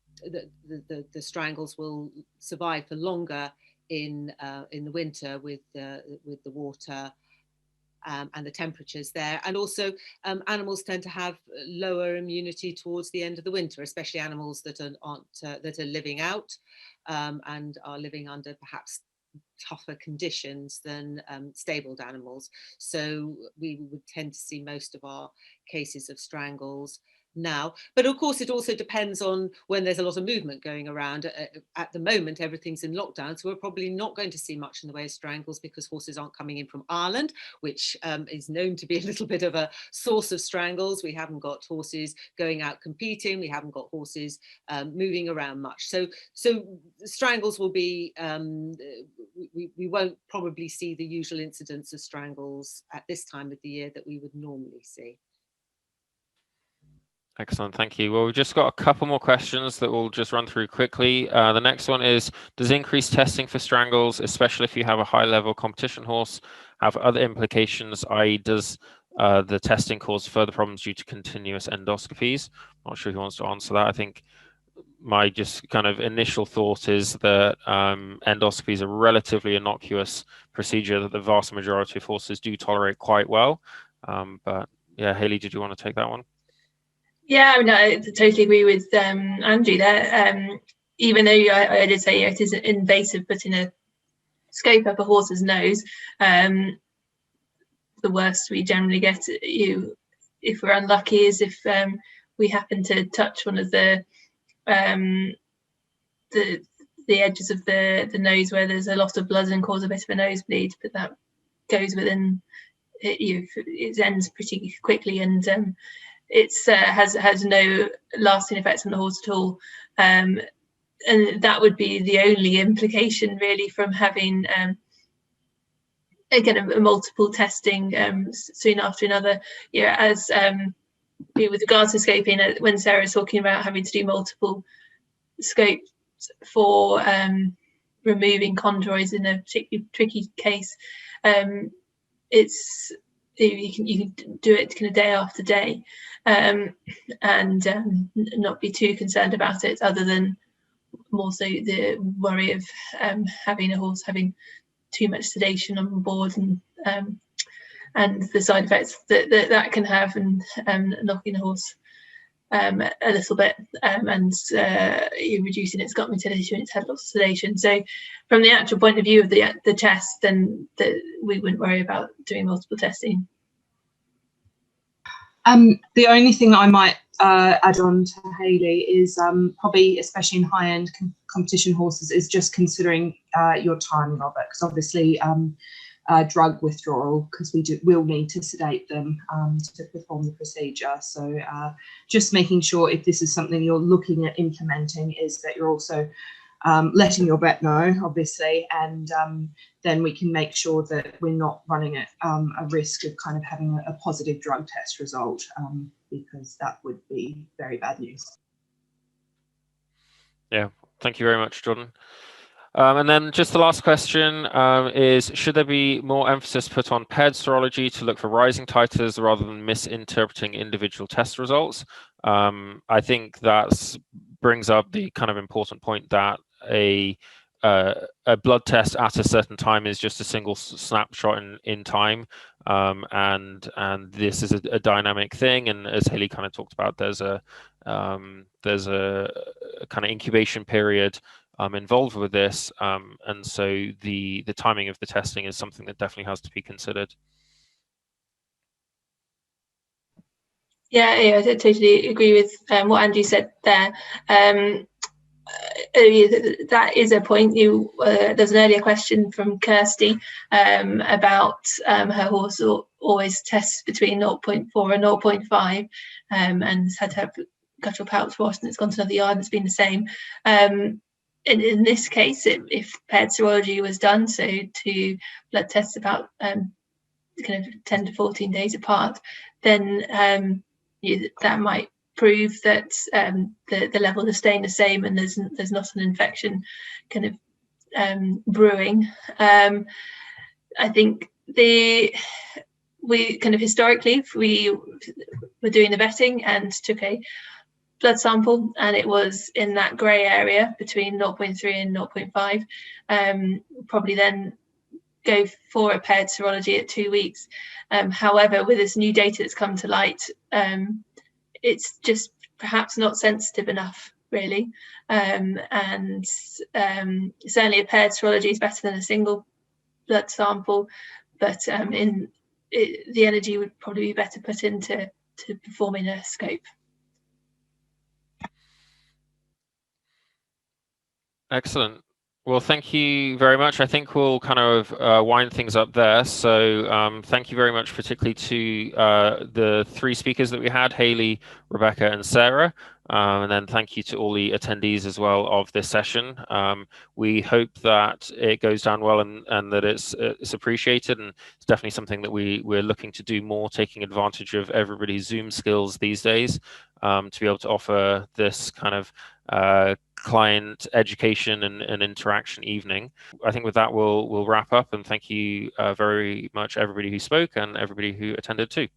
S3: Strangles will survive for longer in the winter with the water and the temperatures there, and also animals tend to have lower immunity towards the end of the winter, especially animals that are living out and are living under perhaps tougher conditions than stabled animals. So we would tend to see most of our cases of Strangles now, but of course it also depends on when there's a lot of movement going around. At the moment everything's in lockdown, so we're probably not going to see much in the way of Strangles because horses aren't coming in from Ireland, which is known to be a little bit of a source of Strangles. We haven't got horses going out competing, we haven't got horses moving around much, so Strangles will be we won't probably see the usual incidence of Strangles at this time of the year that we would normally see.
S1: Excellent, thank you. Well, we've just got a couple more questions that we'll just run through quickly. The next one is, does increased testing for Strangles, especially if you have a high-level competition horse, have other implications, i.e. does the testing cause further problems due to continuous endoscopies? I'm not sure who wants to answer that. I think my just kind of initial thought is that endoscopy is a relatively innocuous procedure that the vast majority of horses do tolerate quite well. But yeah, Hayley, did you want to take that one?
S2: Yeah, I mean, I totally agree with Andrew there. Even though I did say it is invasive putting a scope up a horse's nose, the worst we generally get, if we're unlucky, is if we happen to touch one of the edges of the nose where there's a lot of blood and cause a bit of a nosebleed, but that goes within it ends pretty quickly, and it's has no lasting effects on the horse at all, and that would be the only implication really from having again a multiple testing soon after another. As with regards to scoping, when Sarah's talking about having to do multiple scopes for removing chondroids in a particularly tricky case, it's you can do it kind of day after day, and not be too concerned about it, other than more so the worry of having a horse having too much sedation on board, and the side effects that can have, and knocking a horse a little bit, and reducing its gut motility and its head loss sedation. So from the actual point of view of the test, then we wouldn't worry about doing multiple testing.
S5: The only thing that I might add on to Hayley is probably, especially in high-end competition horses, is just considering your timing of it, because obviously drug withdrawal, because we'll need to sedate them to perform the procedure. So just making sure, if this is something you're looking at implementing, is that you're also letting your vet know, obviously, and then we can make sure that we're not running at a risk of kind of having a positive drug test result, because that would be very bad news.
S1: Yeah, Thank you very much, Jordan. And then just the last question is, should there be more emphasis put on paired serology to look for rising titers rather than misinterpreting individual test results? I think that brings up the kind of important point that a blood test at a certain time is just a single snapshot in time, and this is a dynamic thing. And as Hayley kind of talked about, there's a kind of incubation period involved with this, and so the timing of the testing is something that definitely has to be considered.
S2: Yeah, I totally agree with what Andrew said there. That is a point. There's an earlier question from Kirsty about her horse always tests between 0.4 and 0.5, and has had to have guttural pouch washed, and it's gone to another yard and it's been the same. In this case, if paired serology was done, so 2 blood tests about kind of 10 to 14 days apart, then that might prove that the level is staying the same and there's not an infection kind of brewing. I think we kind of historically, if we were doing the vetting and took a blood sample and it was in that grey area between 0.3 and 0.5, probably then go for a paired serology at 2 weeks. However, with this new data that's come to light, it's just perhaps not sensitive enough, really. And certainly a paired serology is better than a single blood sample, but the energy would probably be better put into performing a scope. Excellent.
S1: Well, thank you very much. I think we'll kind of wind things up there. So thank you very much, particularly to the 3 speakers that we had, Hayley, Rebecca, and Sarah. And then thank you to all the attendees as well of this session. We hope that it goes down well and that it's appreciated. And it's definitely something that we're looking to do more, taking advantage of everybody's Zoom skills these days, to be able to offer this kind of client education and interaction evening. I think with that we'll wrap up, and thank you very much everybody who spoke and everybody who attended too.